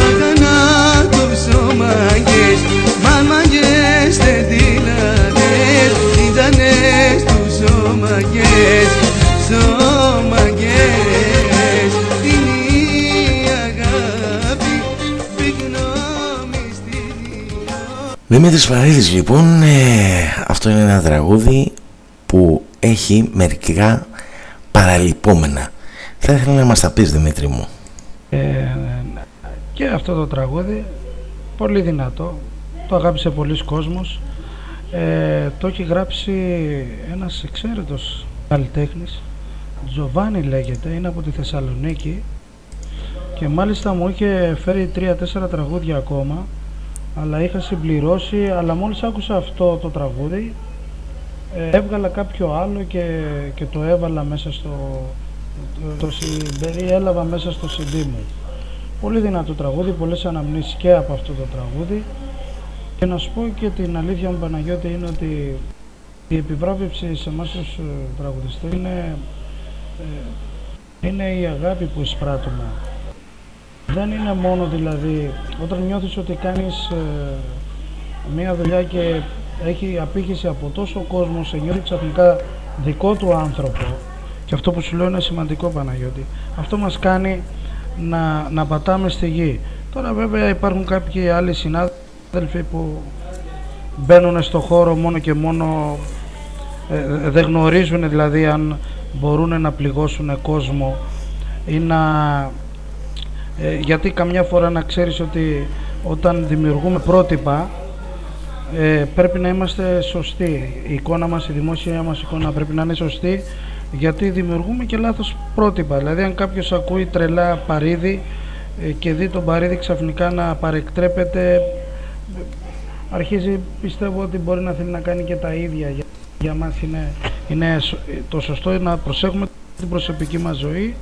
Αγανάκτους ομαγές, μαμαγές, τεντήλαδες, ήτανες τους ομαγές, σωμαγές. Είναι η αγάπη πυκνό μυστήριο. Δημήτρης Βαρύδης λοιπόν, αυτό είναι ένα τραγούδι που έχει μερικά παραλυπόμενα. Θα ήθελα να μας τα πεις, Δημήτρη μου. Και αυτό το τραγούδι πολύ δυνατό, το αγάπησε πολλοί κόσμος. Το έχει γράψει ένας εξαίρετος καλλιτέχνης, Τζοβάνι λέγεται, είναι από τη Θεσσαλονίκη και μάλιστα μου είχε φέρει 3-4 τραγούδια ακόμα, αλλά είχα συμπληρώσει, αλλά μόλις άκουσα αυτό το τραγούδι έβγαλα κάποιο άλλο και το έβαλα μέσα το συμπεριέλαβα μέσα στο CD μου. Πολύ δυνατό τραγούδι, πολλές αναμνήσεις και από αυτό το τραγούδι. Και να σου πω και την αλήθεια μου, Παναγιώτη, είναι ότι η επιβράβευση σε εμάς τους τραγουδιστές είναι η αγάπη που εισπράττουμε. Δεν είναι μόνο δηλαδή όταν νιώθεις ότι κάνεις μία δουλειά και έχει απήχηση από τόσο κόσμο, σε νιώθει ξαφνικά δικό του άνθρωπο, και αυτό που σου λέω είναι σημαντικό, Παναγιώτη. Αυτό μας κάνει να πατάμε στη γη. Τώρα βέβαια υπάρχουν κάποιοι άλλοι συνάδελφοι που μπαίνουν στο χώρο μόνο και μόνο, δεν γνωρίζουν δηλαδή αν μπορούν να πληγώσουν κόσμο ή γιατί καμιά φορά να ξέρεις ότι όταν δημιουργούμε πρότυπα πρέπει να είμαστε σωστοί. Η εικόνα μας, η δημόσια μας εικόνα πρέπει να είναι σωστή, γιατί δημιουργούμε και λάθος πρότυπα. Δηλαδή αν κάποιος ακούει τρελά Παρίδη και δει τον Παρίδη ξαφνικά να παρεκτρέπεται, αρχίζει, πιστεύω ότι μπορεί να θέλει να κάνει και τα ίδια. Για μας είναι το σωστό να προσέχουμε την προσωπική μας ζωή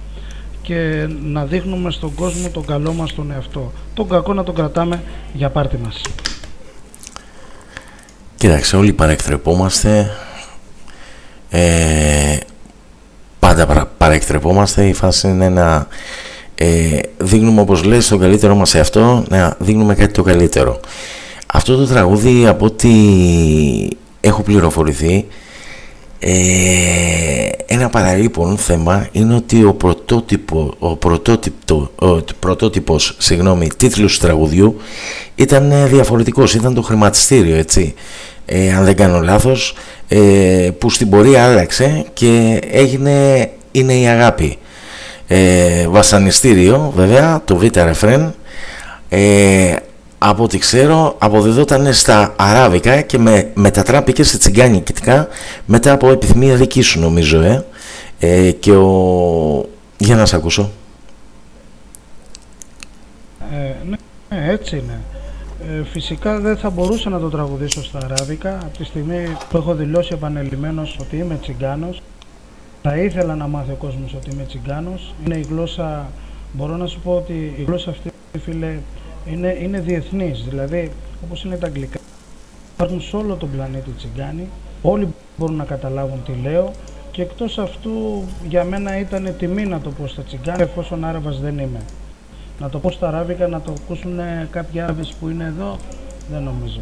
και να δείχνουμε στον κόσμο τον καλό μας, τον εαυτό. Τον κακό να τον κρατάμε για πάρτι μας. Κοίταξε, όλοι παρεκτρεπόμαστε, πάντα παρεκτρεπόμαστε. Η φάση είναι να δείχνουμε, όπως λες, τον καλύτερο μας εαυτό, να δείχνουμε κάτι το καλύτερο. Αυτό το τραγούδι, από ό,τι έχω πληροφορηθεί, ένα παραλείπον θέμα είναι ότι ο πρωτότυπος τίτλος του τραγουδιού ήταν διαφορετικός, ήταν το χρηματιστήριο, έτσι, αν δεν κάνω λάθος, που στην πορεία άλλαξε και έγινε «Είναι η αγάπη». Βασανιστήριο βέβαια, το β' ρεφρέν, από ό,τι ξέρω αποδεδόταν στα αράβικα και μετατράπηκε σε τσιγκάνικητικά μετά από επιθυμία δική σου, νομίζω, και για να σε ακούσω. Ναι, έτσι είναι. Φυσικά δεν θα μπορούσα να το τραγουδήσω στα αράβικα από τη στιγμή που έχω δηλώσει επανελειμμένος ότι είμαι τσιγκάνος. Θα ήθελα να μάθει ο κόσμος ότι είμαι τσιγκάνος. Είναι η γλώσσα, μπορώ να σου πω ότι η γλώσσα αυτή, φίλε, είναι διεθνής, δηλαδή όπως είναι τα αγγλικά. Υπάρχουν σε όλο τον πλανήτη τσιγκάνοι, όλοι μπορούν να καταλάβουν τι λέω, και εκτός αυτού για μένα ήταν τιμή να το πω στα τσιγκάνα, εφόσον Άραβας δεν είμαι. Να το πω στα αράβικα, να το ακούσουν κάποιοι Άραβες που είναι εδώ, δεν νομίζω.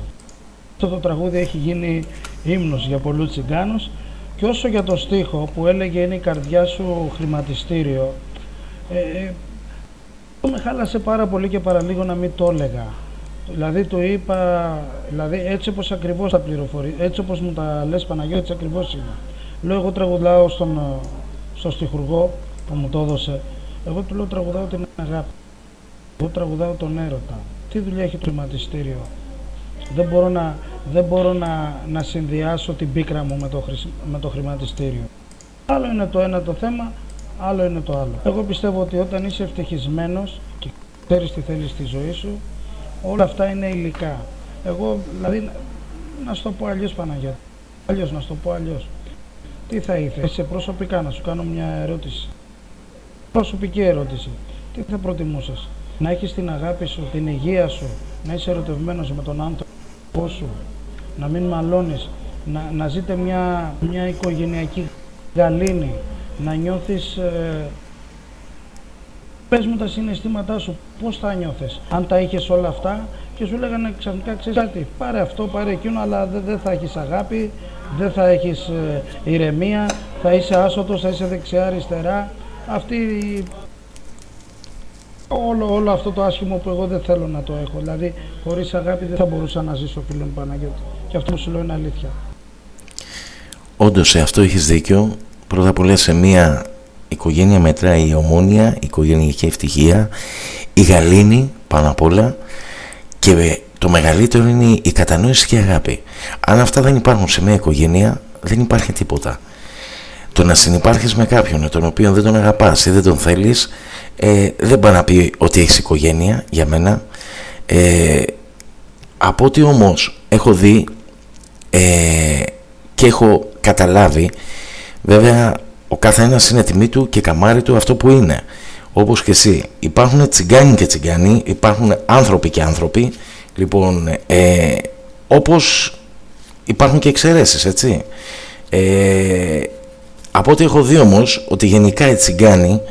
Αυτό το τραγούδι έχει γίνει ύμνος για πολλούς τσιγκάνους, Και όσο για το στίχο που έλεγε είναι η καρδιά σου χρηματιστήριο, με χάλασε πάρα πολύ και παραλίγο να μην το έλεγα. Δηλαδή του είπα, δηλαδή έτσι όπως ακριβώς τα πληροφορεί, έτσι όπως μου τα λες Παναγιώτη, έτσι ακριβώς είναι. Λέω εγώ τραγουδάω στον στιχουργό που μου το έδωσε, εγώ του λέω τραγουδάω την αγάπη, εγώ τραγουδάω τον έρωτα. Τι δουλειά έχει το χρηματιστήριο? Δεν μπορώ να συνδυάσω την πίκρα μου με το χρηματιστήριο. Άλλο είναι το ένα το θέμα, άλλο είναι το άλλο. Εγώ πιστεύω ότι όταν είσαι ευτυχισμένος και ξέρεις τι θέλεις στη ζωή σου, όλα αυτά είναι υλικά. Εγώ, δηλαδή, να σου το πω αλλιώς Παναγιώτη, να σου το πω αλλιώς. Τι θα ήθελες, σε προσωπικά, να σου κάνω μια ερώτηση. Προσωπική ερώτηση. Τι θα προτιμούσες? Να έχεις την αγάπη σου, την υγεία σου, να είσαι ερωτευμένος με τον άνθρωπο σου, να μην μαλώνεις, να ζείτε μια οικογενειακή γαλήνη, να νιώθεις... Πες μου τα συναισθήματά σου, πώς θα νιώθες αν τα είχες όλα αυτά και σου λέγανε ξαφνικά, ξέρεις κάτι, πάρε αυτό, πάρε εκείνο, αλλά δεν θα έχεις αγάπη, δεν θα έχεις ηρεμία, θα είσαι άσωτος, θα είσαι δεξιά-αριστερά. Όλο αυτό το άσχημο που εγώ δεν θέλω να το έχω. Δηλαδή, χωρίς αγάπη δεν θα μπορούσα να ζήσω, φίλε μου Παναγιώτη. Και αυτό που σου λέω είναι αλήθεια. Όντως, σε αυτό έχεις δίκιο. Πρώτα απ' όλα, σε μια οικογένεια μετράει η ομόνοια, η οικογενειακή ευτυχία, η γαλήνη πάνω απ' όλα, και το μεγαλύτερο είναι η κατανόηση και η αγάπη. Αν αυτά δεν υπάρχουν σε μια οικογένεια, δεν υπάρχει τίποτα. Το να συνυπάρχεις με κάποιον τον οποίο δεν τον αγαπάς ή δεν τον θέλεις, δεν πάει να πει ότι έχεις οικογένεια για μένα. Από ό,τι όμως έχω δει και έχω καταλάβει, βέβαια ο καθένας είναι τιμή του και καμάρι του αυτό που είναι. Όπως και εσύ, υπάρχουν τσιγκάνοι και τσιγκάνοι, υπάρχουν άνθρωποι και άνθρωποι. Λοιπόν, όπως υπάρχουν και εξαιρέσεις, έτσι. Από ό,τι έχω δει όμως, ότι γενικά οι τσιγκάνοι,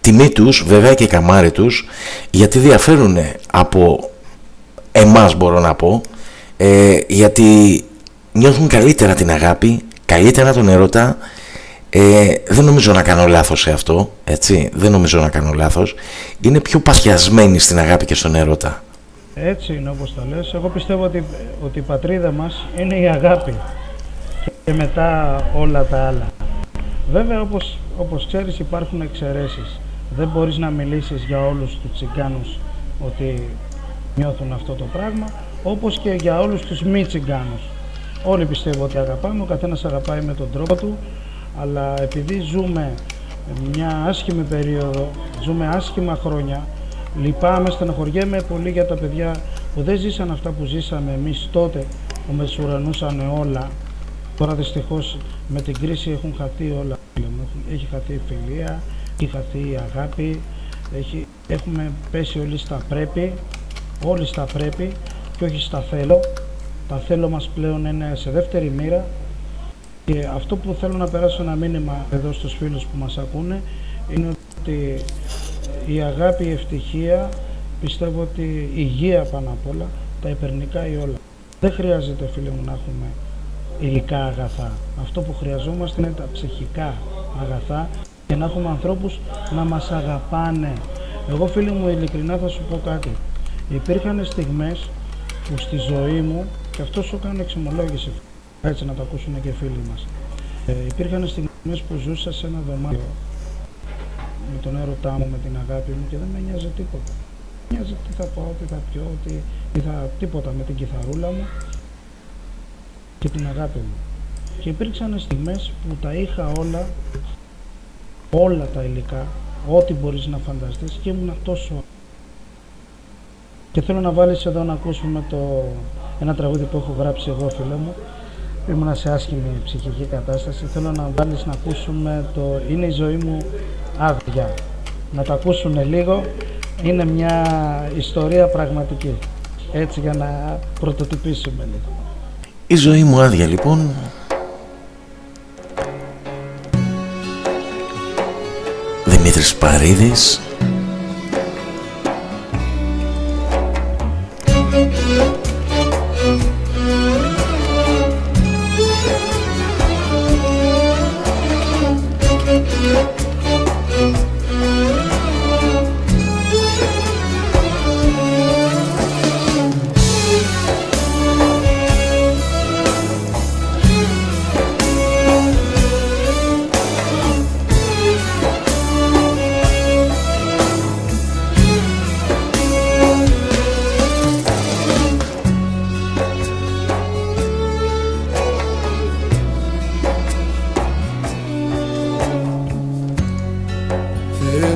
τιμή τους, βέβαια και καμάρι τους, γιατί διαφέρουν από εμάς, μπορώ να πω, γιατί νιώθουν καλύτερα την αγάπη, καλύτερα τον ερώτα. Δεν νομίζω να κάνω λάθος σε αυτό, έτσι, δεν νομίζω να κάνω λάθος. Είναι πιο παθιασμένοι στην αγάπη και στον ερώτα. Έτσι είναι όπως τα λες. Εγώ πιστεύω ότι η πατρίδα μας είναι η αγάπη και μετά όλα τα άλλα. Βέβαια, όπως ξέρεις, υπάρχουν εξαιρέσεις. Δεν μπορείς να μιλήσεις για όλους τους τσιγκάνους ότι νιώθουν αυτό το πράγμα, όπως και για όλους τους μη τσιγκάνους. Όλοι πιστεύω ότι αγαπάμε, ο καθένας αγαπάει με τον τρόπο του, αλλά επειδή ζούμε μια άσχημη περίοδο, ζούμε άσχημα χρόνια, λυπάμαι, στεναχωριέμαι πολύ για τα παιδιά που δεν ζήσαν αυτά που ζήσαμε εμείς τότε, που μεσουρανούσαν όλα. Τώρα δυστυχώς με την κρίση έχουν χαθεί όλα. Έχει χαθεί η φιλία, έχει χαθεί η αγάπη, έχουμε πέσει όλοι στα πρέπει, όλοι στα πρέπει και όχι στα θέλω. Τα θέλω μας πλέον είναι σε δεύτερη μοίρα, και αυτό που θέλω να περάσω ένα μήνυμα εδώ στους φίλους που μας ακούνε είναι ότι η αγάπη, η ευτυχία, πιστεύω ότι η υγεία πάνω απ' όλα, τα υπερνικάει όλα. Δεν χρειάζεται, φίλε μου, να έχουμε υλικά αγαθά. Αυτό που χρειαζόμαστε είναι τα ψυχικά αγαθά και να έχουμε ανθρώπους να μας αγαπάνε. Εγώ, φίλε μου, ειλικρινά θα σου πω κάτι. Υπήρχαν στιγμές που στη ζωή μου, και αυτό σου κάνω εξομολόγηση, έτσι να το ακούσουν και οι φίλοι μας, υπήρχαν στιγμές που ζούσα σε ένα δωμάτιο με τον έρωτά μου, με την αγάπη μου, και δεν με νοιάζει τίποτα. Με νοιάζει τι θα πάω, τι θα πιω, τίποτα, με την κιθαρούλα μου και την αγάπη μου. Και υπήρξαν στιγμές που τα είχα όλα τα υλικά, ό,τι μπορείς να φανταστείς, και ήμουν τόσο. Και θέλω να βάλεις εδώ να ακούσουμε ένα τραγούδι που έχω γράψει εγώ, φίλε μου. Ήμουνα σε άσχημη ψυχική κατάσταση. Θέλω να βάλεις να ακούσουμε «Είναι η ζωή μου άδεια». Να το ακούσουν λίγο. Είναι μια ιστορία πραγματική. Έτσι, για να πρωτοτυπήσουμε λίγο. Η ζωή μου άδεια, λοιπόν. Δημήτρης Παρίδης.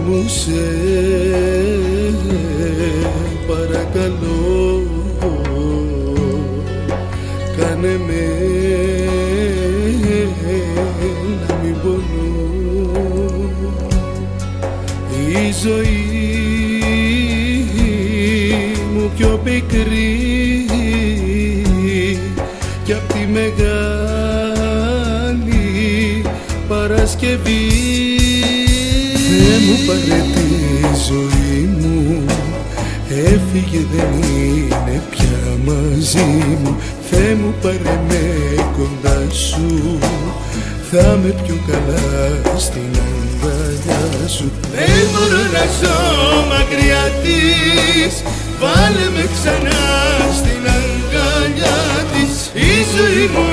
μου σε παρακαλώ, κάνε με να μην πονώ. Η ζωή μου πιο πικρή κι απ' τη μεγάλη Παρασκευή. Θεέ μου πάρε τη ζωή μου, έφυγε δεν είναι πια μαζί μου. Θεέ μου πάρε με κοντά σου, θα με πιο καλά στην αγκαλιά σου. Δεν μπορώ να ζω μακριά της, βάλε με ξανά στην αγκαλιά της. Η ζωή μου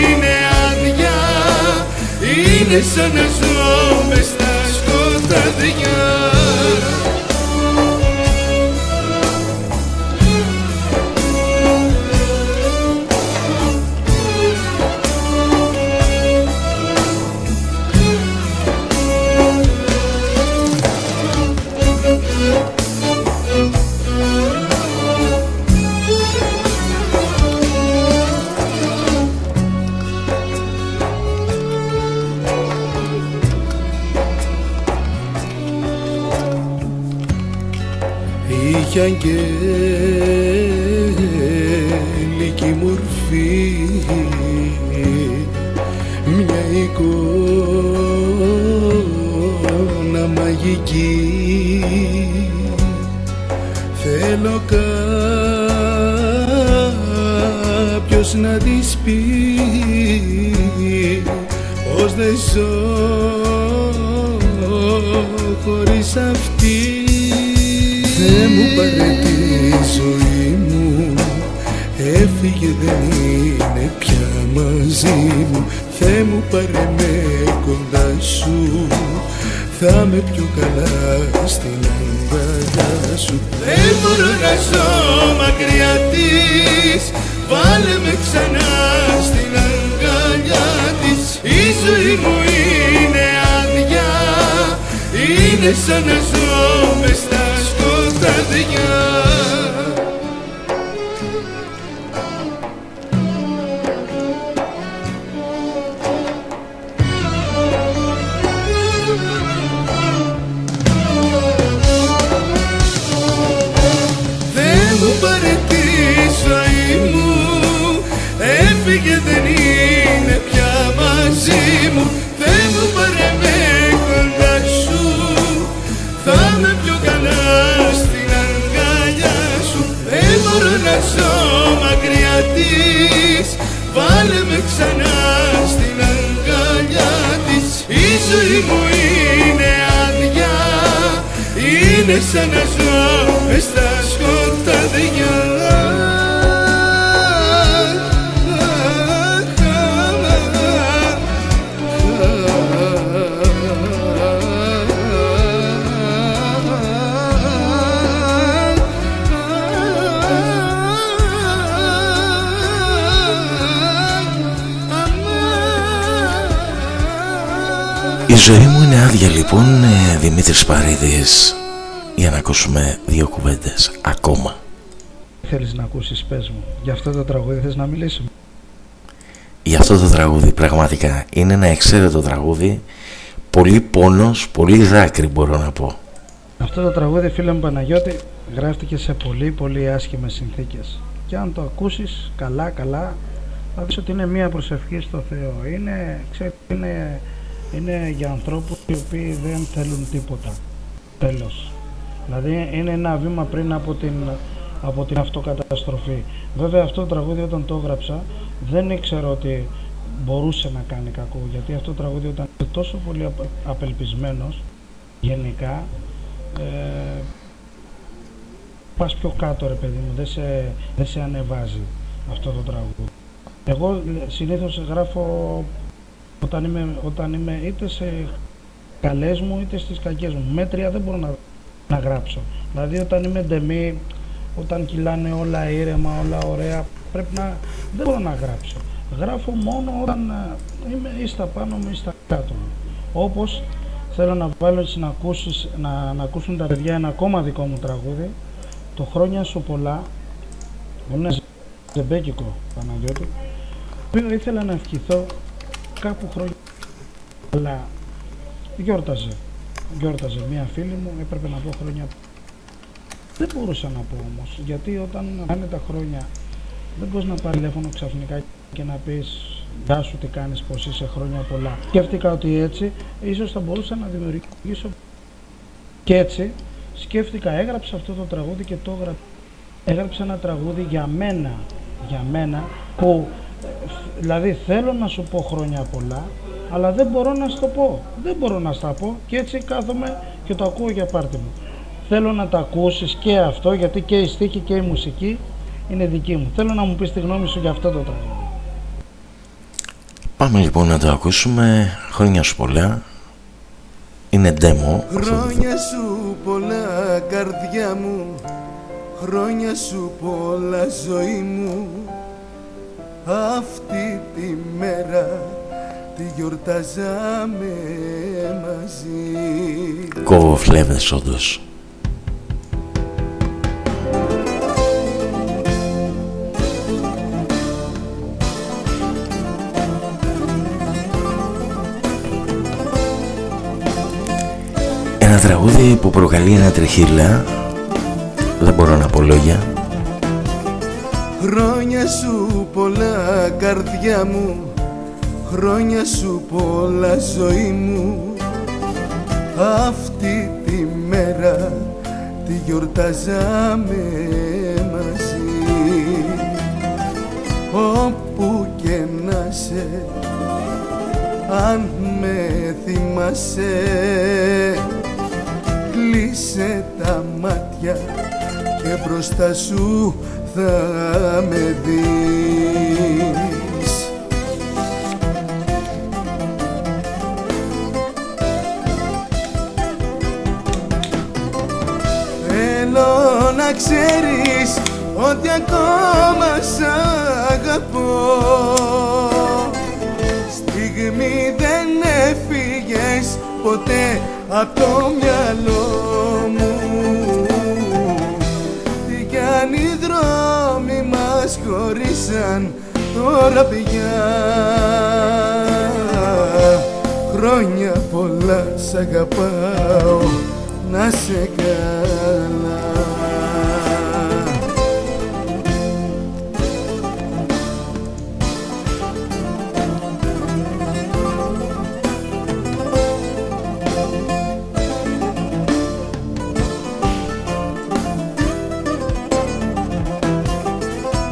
είναι άδεια, είναι σαν να ζω μες στα σκοτάδια. Είχε αγγέλικη μορφή, μια εικόνα μαγική. Θέλω κάποιος να της πει πως δεν ζω χωρίς αυτή. Θεέ μου πάρε τη ζωή μου, έφυγε δεν είναι πια μαζί μου. Θεέ μου πάρε με κοντά σου, θα με πιο καλά στην αγκαλιά σου. Δεν μπορώ να ζω μακριά της, βάλε με ξανά στην αγκαλιά της. Η ζωή μου είναι άδεια, είναι σαν να ζω μες στα σκοτάδια. Δεν μου πάρε τη ζωή μου, έφυγε δεν είναι πια μαζί μου. Δεν μου πάρε με κοντά σου, θα με πιο καλά στην αγκαλιά σου. Δεν μπορώ να ζω μακριά της, βάλε με ξανά στην αγκαλιά της. Η ζωή μου είναι άδεια, είναι σαν να ζω μες στα σκοτάδια. Η ζωή μου είναι άδεια λοιπόν, Δημήτρης Παρίδης, για να ακούσουμε δύο κουβέντες ακόμα. Θέλεις να ακούσεις, πες μου. Για αυτό το τραγούδι θες να μιλήσουμε? Για αυτό το τραγούδι πραγματικά είναι ένα εξαίρετο τραγούδι, πολύ πόνος, πολύ δάκρυ μπορώ να πω. Αυτό το τραγούδι, φίλε μου Παναγιώτη, γράφτηκε σε πολύ άσχημες συνθήκες. Και αν το ακούσεις καλά θα δεις ότι είναι μία προσευχή στο Θεό. Είναι για ανθρώπους οι οποίοι δεν θέλουν τίποτα. Τέλος. Δηλαδή είναι ένα βήμα πριν από την αυτοκαταστροφή. Βέβαια αυτό το τραγούδι όταν το έγραψα δεν ήξερα ότι μπορούσε να κάνει κακό, γιατί αυτό το τραγούδι όταν είναι τόσο πολύ απελπισμένος γενικά, πας πιο κάτω ρε παιδί μου, δεν σε ανεβάζει αυτό το τραγούδι. Εγώ συνήθως γράφω όταν είμαι είτε σε καλές μου είτε στις κακές μου. Μέτρια δεν μπορώ να γράψω. Δηλαδή όταν είμαι ντεμή, όταν κυλάνε όλα ήρεμα, όλα ωραία, δεν μπορώ να γράψω. Γράφω μόνο όταν είμαι ή στα πάνω μου ή στα κάτω μου. Όπως θέλω να βάλω έτσι να ακούσουν τα παιδιά ένα ακόμα δικό μου τραγούδι, το «Χρόνια σου πολλά», είναι ζεμπέκικο Παναγιώτη, το οποίο ήθελα να ευχηθώ κάπου χρόνια, αλλά γιόρταζε μία φίλη μου, έπρεπε να πω χρόνια. Δεν μπορούσα να πω όμως, γιατί όταν πάνε τα χρόνια δεν μπορείς να πάρει τηλέφωνο ξαφνικά και να πεις «Γεια σου, τι κάνεις, πως είσαι, χρόνια πολλά». Σκέφτηκα ότι έτσι ίσως θα μπορούσα να δημιουργήσω, και έτσι σκέφτηκα, έγραψα αυτό το τραγούδι και το έγραψα ένα τραγούδι για μένα που δηλαδή θέλω να σου πω χρόνια πολλά, αλλά δεν μπορώ να στο πω, δεν μπορώ να στα πω, και έτσι κάθομαι και το ακούω για πάρτι μου. Θέλω να τα ακούσεις και αυτό, γιατί και η στίχη και η μουσική είναι δική μου. Θέλω να μου πεις τη γνώμη σου για αυτό το τραγούδι. Πάμε λοιπόν να το ακούσουμε. Χρόνια σου πολλά. Είναι demo. Χρόνια σου πολλά καρδιά μου, χρόνια σου πολλά ζωή μου. Αυτή τη μέρα τη γιορτάζαμε μαζί. Κόβω φλέβες όντως. Ένα τραγούδι που προκαλεί ένα τριχύλα, δεν μπορώ να πω λόγια. Χρόνια σου πολλά καρδιά μου, χρόνια σου πολλά ζωή μου. Αυτή τη μέρα τη γιορτάζαμε μαζί. Όπου και να σε, αν με θυμάσαι, κλείσε τα μάτια και μπροστά σου θα με δεις. Θέλω να ξέρεις ότι ακόμα σ' αγαπώ. Στιγμή δεν έφυγες ποτέ απ' το μυαλό μου. Τι κι αν οι δρόμοι μας χωρίσαν τώρα πια. Χρόνια πολλά σ' αγαπάω, να σε καλά.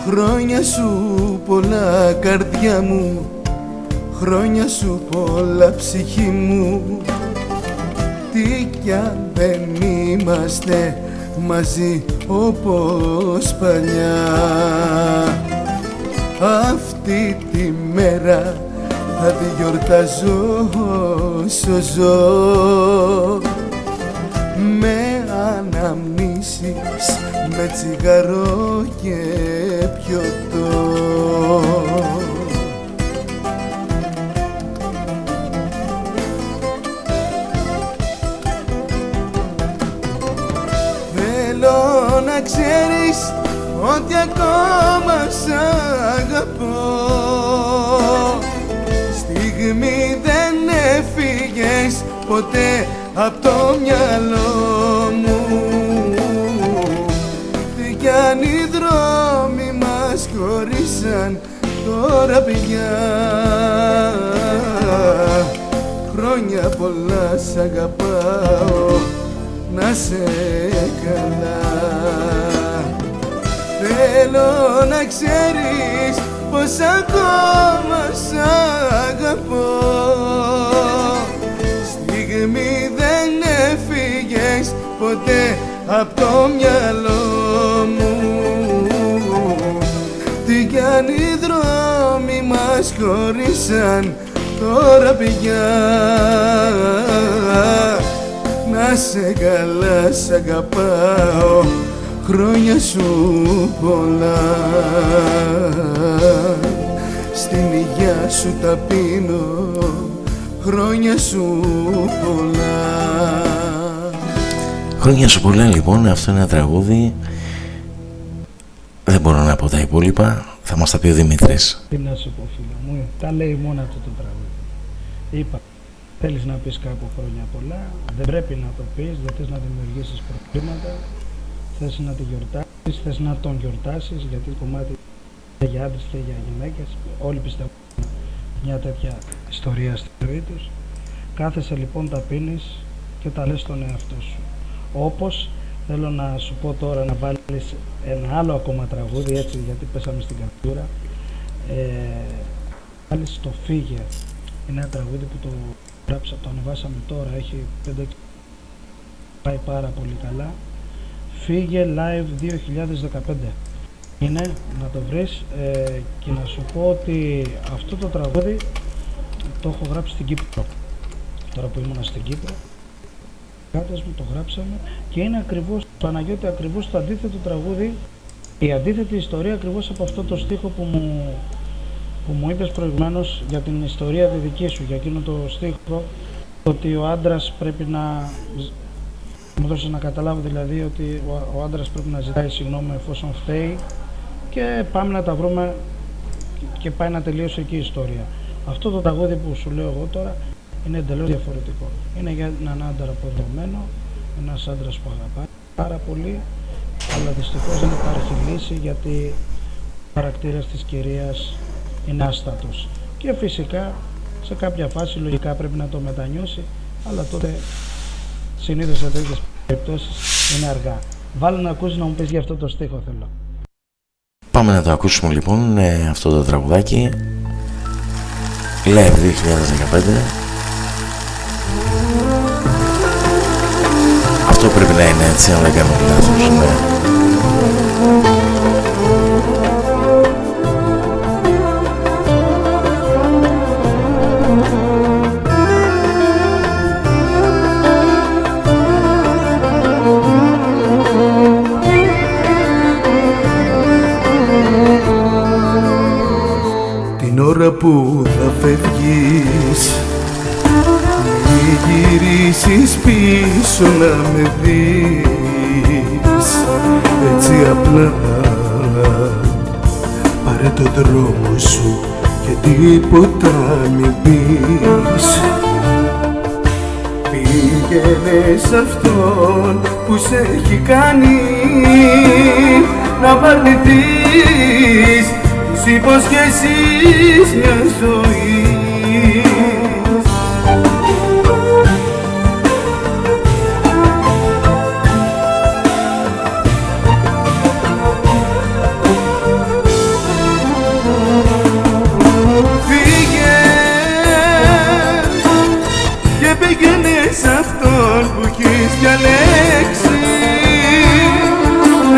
Χρόνια σου πολλά καρδιά μου, χρόνια σου πολλά ψυχή μου. Τι κι αν δεν είμαστε μαζί όπως παλιά. Αυτή τη μέρα θα τη γιορτάζω όσο ζω, με αναμνήσεις, με τσιγαρό και πιωτό. Θέλω να ξέρεις ότι ακόμα σ' αγαπώ. Στιγμή δεν έφυγες ποτέ απ' το μυαλό μου. Τι κι αν οι δρόμοι μας χωρίσαν τώρα πια. Χρόνια πολλά σ' αγαπάω, να σε καλά. Θέλω να ξέρεις πως ακόμα σ' αγαπώ. Στιγμή δεν έφυγες ποτέ απ' το μυαλό μου. Τι κι αν οι δρόμοι μας χωρίσαν τώρα πια. Να σε καλά σ' αγαπάω, χρόνια σου πολλά. Στην υγειά σου τα πίνω, χρόνια σου πολλά. Χρόνια σου πολλά λοιπόν, αυτό είναι ένα τραγούδι. Δεν μπορώ να πω τα υπόλοιπα, θα μας τα πει ο Δημήτρης. Τι να σου πω φίλε μου, τα λέει μόνο αυτό το τραγούδι. Είπα, θέλεις να πεις κάπου χρόνια πολλά, δεν πρέπει να το πεις, δεν θες να δημιουργήσεις προβλήματα, θες να τη γιορτάσεις, θες να τον γιορτάσεις, γιατί το κομμάτι και για άντρες και για γυναίκες, όλοι πιστεύουν μια τέτοια ιστορία στη ζωή τους. Κάθεσαι λοιπόν, τα πίνεις και τα λες στον εαυτό σου. Όπως θέλω να σου πω τώρα να βάλεις ένα άλλο ακόμα τραγούδι, έτσι, γιατί πέσαμε στην καρτούρα. Βάλεις το Φύγε. Είναι ένα τραγούδι που το ανεβάσαμε τώρα, έχει 5-6, πάει πάρα πολύ καλά. Φύγε Live 2015 είναι, να το βρεις, και να σου πω ότι αυτό το τραγούδι το έχω γράψει στην Κύπρο. Τώρα που ήμουν στην Κύπρο, κάτω μου το γράψαμε και είναι ακριβώς, Παναγιώτη, ακριβώς το αντίθετο τραγούδι, η αντίθετη ιστορία ακριβώς από αυτό το στίχο που μου είπες προηγουμένως για την ιστορία τη δική σου, για εκείνο το στίχο, ότι ο άντρας πρέπει να, μου δώσεις να καταλάβω δηλαδή ότι ο άντρας πρέπει να ζητάει συγγνώμη εφόσον φταίει και πάμε να τα βρούμε και πάει να τελειώσει εκεί η ιστορία. Αυτό το τραγούδι που σου λέω εγώ τώρα είναι εντελώς διαφορετικό. Είναι για έναν άντρα αποδομένο, ένας άντρας που αγαπάει πάρα πολύ, αλλά δυστυχώς δεν υπάρχει λύση γιατί ο χαρακτήρας της κυρίας είναι άστατος. Και φυσικά σε κάποια φάση λογικά πρέπει να το μετανιώσει, αλλά τότε συνήθως σε τέτοιες περιπτώσεις είναι αργά. Βάλε να ακούσεις να μου πεις για αυτό το στίχο θέλω. Πάμε να το ακούσουμε λοιπόν, αυτό το τραγουδάκι Live 2015. Αυτό πρέπει να είναι έτσι, αν δεν κάνω λάθος, ναι. Την ώρα που θα φεύγεις, μη γυρίσεις πίσω να με δεις. Έτσι απλά πάρε το δρόμο σου και τίποτα μην πεις. Πήγαινε σ' αυτόν που σε έχει κάνει να μ' αρνηθείς τις υποσχέσεις μιας ζωής. Φύγε και πήγαινε σ' αυτόν που έχεις διαλέξει.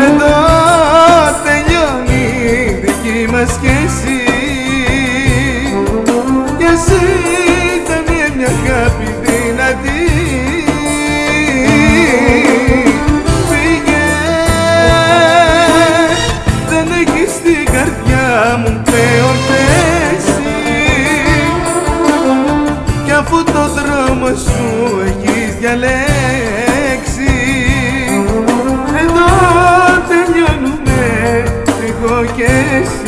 Εδώ τελειώνει η δική μας σχέση. Για εσύ ήταν μια αγάπη δυνατή. Φύγε, δεν έχεις στην καρδιά μου πλέον θέση. Κι αφού το δρόμο σου έχεις διαλέξει, εδώ τελειώνουμε εγώ και εσύ.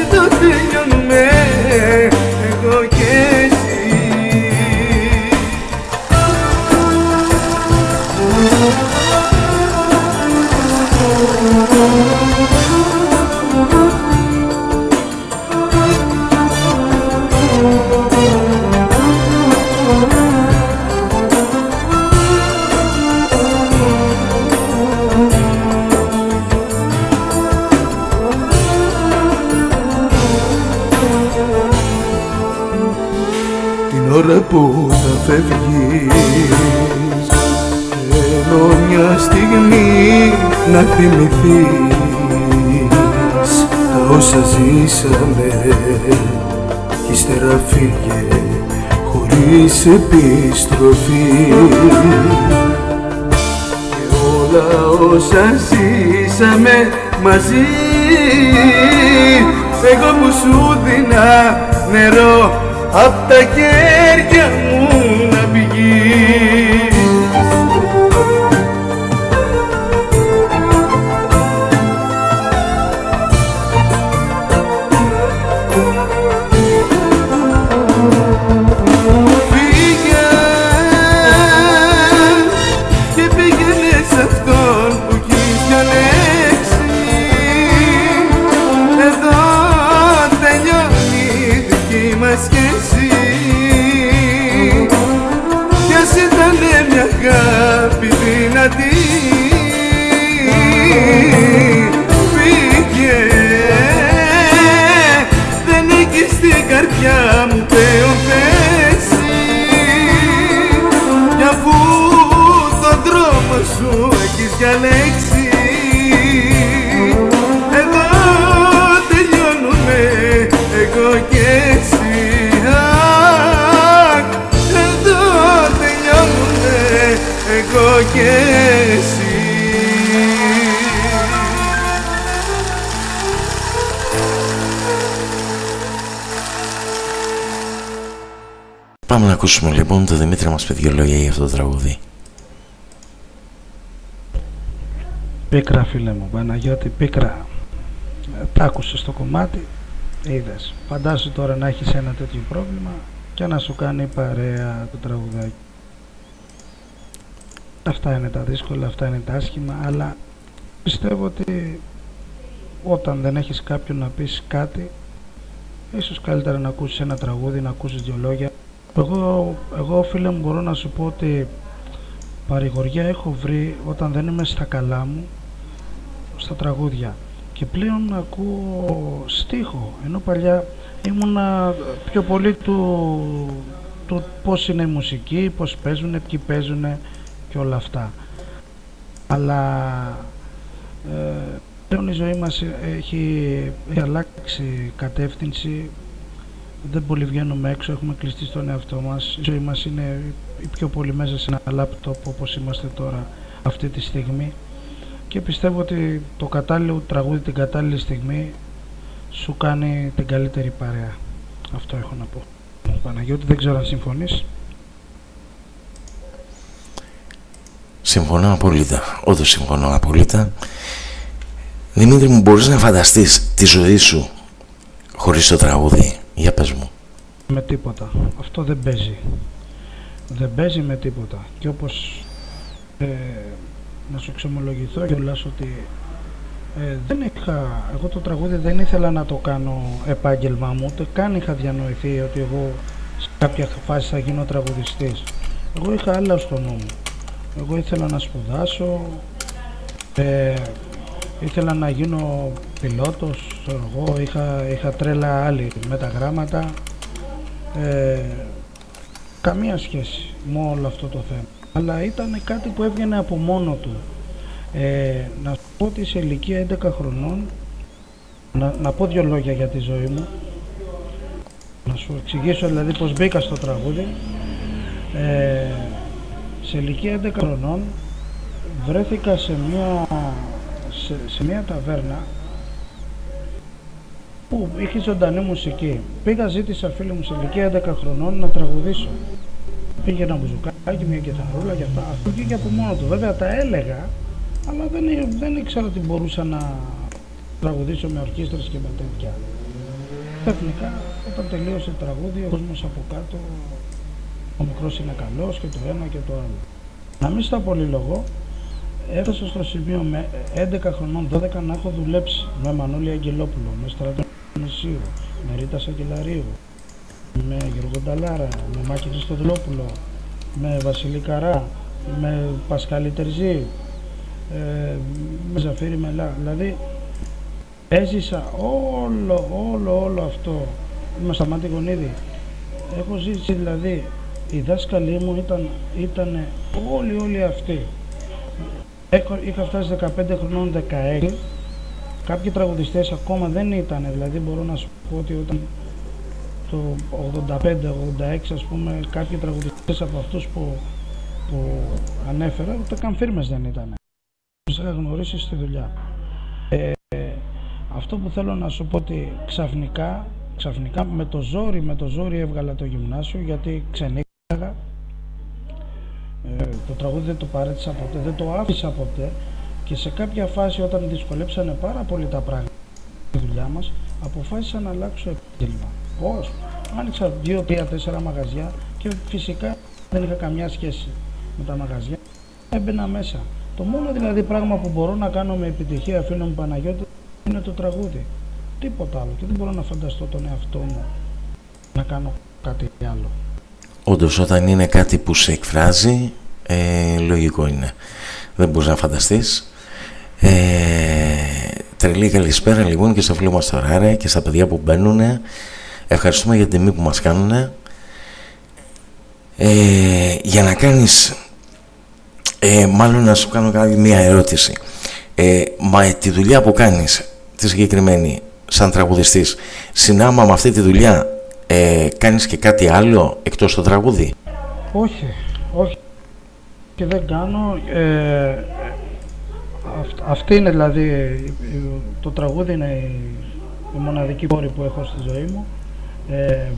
Εδώ τελειώνουμε εγώ και εσύ. Την ώρα που θα φεύγεις, θέλω μια στιγμή να θυμηθείς τα όσα ζήσαμε κι ύστερα φύγε χωρίς επιστροφή. Και όλα όσα ζήσαμε μαζί, εγώ που σου δίνα νερό απ' τα χέρια μου να πηγεί. αγάπη δυνατή φύγε, δεν έχει στην καρδιά μου πλέον θέση, κι αφού τον δρόμο σου έχεις διαλέξει, εδώ τελειώνουμε εγώ και εσύ. Εδώ τελειώνουμε εγώ και εσύ. Πάμε να ακούσουμε λοιπόν το Δημήτρη μας πει δυο λόγια για αυτό το τραγούδι. Πίκρα, φίλε μου Παναγιώτη, πίκρα. Τ' άκουσες το κομμάτι, είδες. Φαντάσου τώρα να έχεις ένα τέτοιο πρόβλημα και να σου κάνει παρέα το τραγουδάκι. Αυτά είναι τα δύσκολα, αυτά είναι τα άσχημα, αλλά πιστεύω ότι όταν δεν έχεις κάποιον να πεις κάτι, ίσως καλύτερα να ακούσεις ένα τραγούδι, να ακούσεις δυο λόγια. Εγώ φίλε μου μπορώ να σου πω ότι παρηγοριά έχω βρει όταν δεν είμαι στα καλά μου στα τραγούδια, και πλέον ακούω στίχο, ενώ παλιά ήμουνα πιο πολύ του πώς είναι η μουσική, πώς παίζουνε, ποιοι παίζουνε και όλα αυτά. Αλλά πλέον η ζωή μας έχει αλλάξει κατεύθυνση, δεν πολύ βγαίνουμε έξω, έχουμε κλειστεί στον εαυτό μας. Η ζωή μας είναι πιο πολύ μέσα σε ένα λάπτοπ όπως είμαστε τώρα αυτή τη στιγμή, και πιστεύω ότι το κατάλληλο τραγούδι την κατάλληλη στιγμή σου κάνει την καλύτερη παρέα. Αυτό έχω να πω. Παναγιώτη, δεν ξέρω αν συμφωνείς. Συμφωνώ απόλυτα, όντως συμφωνώ απόλυτα. Δημήτρη μου, μπορείς να φανταστείς τη ζωή σου χωρίς το τραγούδι? Για πες μου. Με τίποτα. Αυτό δεν παίζει. Δεν παίζει με τίποτα. Και όπως να σου εξομολογηθώ κιόλας ότι εγώ το τραγούδι δεν ήθελα να το κάνω επάγγελμά μου, ούτε καν είχα διανοηθεί ότι εγώ σε κάποια φάση θα γίνω τραγουδιστής. Εγώ είχα άλλα στο νου μου. Εγώ ήθελα να σπουδάσω, ήθελα να γίνω πιλότος, εγώ είχα τρέλα άλλη με τα γράμματα, καμία σχέση με όλο αυτό το θέμα. Αλλά ήταν κάτι που έβγαινε από μόνο του. Να σου πω ότι σε ηλικία 11 χρονών, να πω δυο λόγια για τη ζωή μου, να σου εξηγήσω δηλαδή πως μπήκα στο τραγούδι. Σε ηλικία 11 χρονών βρέθηκα σε μια ταβέρνα που είχε ζωντανή μουσική. Πήγα, ζήτησα, φίλοι μου, σε ηλικία 11 χρονών να τραγουδήσω. Πήγε ένα μπουζουκάκι, μια κιθαρούλα και αυτά. Αυτό βγήκε από μόνο του. Βέβαια τα έλεγα, αλλά δεν ήξερα ότι μπορούσα να τραγουδήσω με ορχήστρες και με τέτοια. Ξαφνικά, όταν τελείωσε το τραγούδι, ο κόσμος από κάτω, ο μικρός είναι καλός και το ένα και το άλλο. Να μην στα πολυλογώ, έφτασα στο σημείο με 11 χρονών, 12 να έχω δουλέψει με Μανώλη Αγγελόπουλο, με Στράτο Νησίου, με Ρίτα Σακελαρίου, με Γιώργο Νταλάρα, με Μάκη Χριστοδουλόπουλο, με Βασίλη Καρά, με Πασκάλη Τερζή, με Ζαφύρη Μελά. Δηλαδή έζησα όλο αυτό με Σταμάτη Γονίδη. Έχω ζήσει, δηλαδή οι δάσκαλοι μου ήταν όλοι αυτοί. Είχα φτάσει 15 χρονών, 16. Κάποιοι τραγουδιστές ακόμα δεν ήταν, δηλαδή μπορώ να σου πω ότι όταν το 85-86 ας πούμε, κάποιοι τραγουδιστές από αυτούς που ανέφερα, ούτε καν φίρμες δεν ήταν. Τους είχα γνωρίσει στη δουλειά. Αυτό που θέλω να σου πω ότι ξαφνικά με το ζόρι έβγαλα το γυμνάσιο, γιατί ξενύχταγα. Το τραγούδι δεν το παρέτησα ποτέ, δεν το άφησα ποτέ, και σε κάποια φάση όταν δυσκολέψανε πάρα πολύ τα πράγματα στη δουλειά μας, αποφάσισα να αλλάξω επάγγελμα. Πώς? Άνοιξα 2, 3, 4 μαγαζιά και φυσικά δεν είχα καμιά σχέση με τα μαγαζιά. Έμπαινα μέσα. Το μόνο δηλαδή πράγμα που μπορώ να κάνω με επιτυχία, φίλο μου Παναγιώτη, είναι το τραγούδι. Τίποτα άλλο, και δεν μπορώ να φανταστώ τον εαυτό μου να κάνω κάτι άλλο. Όντως, όταν είναι κάτι που σε εκφράζει, Λογικό είναι. Δεν μπορείς να φανταστείς. Τρελή καλησπέρα λοιπόν και στα φίλο μας τώρα ρε, και στα παιδιά που μπαίνουνε. Ευχαριστούμε για την τιμή που μας κάνουνε. Για να κάνεις, μάλλον να σου κάνω μια ερώτηση. Μα τη δουλειά που κάνεις, τη συγκεκριμένη, σαν τραγουδιστής, συνάμα με αυτή τη δουλειά, κάνεις και κάτι άλλο εκτός το τραγούδι? Όχι, όχι. Και δεν κάνω. Αυτή είναι δηλαδή, το τραγούδι είναι η μοναδική πόρη που έχω στη ζωή μου.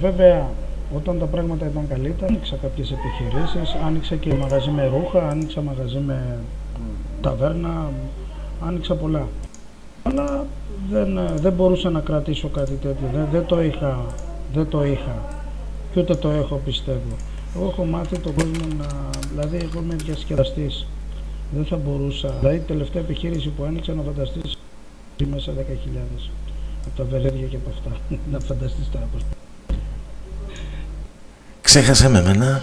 Βέβαια, όταν τα πράγματα ήταν καλύτερα, άνοιξα κάποιες επιχειρήσεις, άνοιξα και μαγαζί με ρούχα, άνοιξα μαγαζί με ταβέρνα, άνοιξα πολλά. Αλλά δεν μπορούσα να κρατήσω κάτι τέτοιο, δεν το είχα και ούτε το έχω, πιστεύω. Εγώ έχω μάθει τον κόσμο δηλαδή εγώ είμαι διασκεδαστής. Δεν θα μπορούσα, δηλαδή η τελευταία επιχείρηση που άνοιξα, να φανταστείς, μέσα 10.000 από τα βερέδια και από αυτά. Να φανταστείς τώρα πώς. Ξέχασε με εμένα.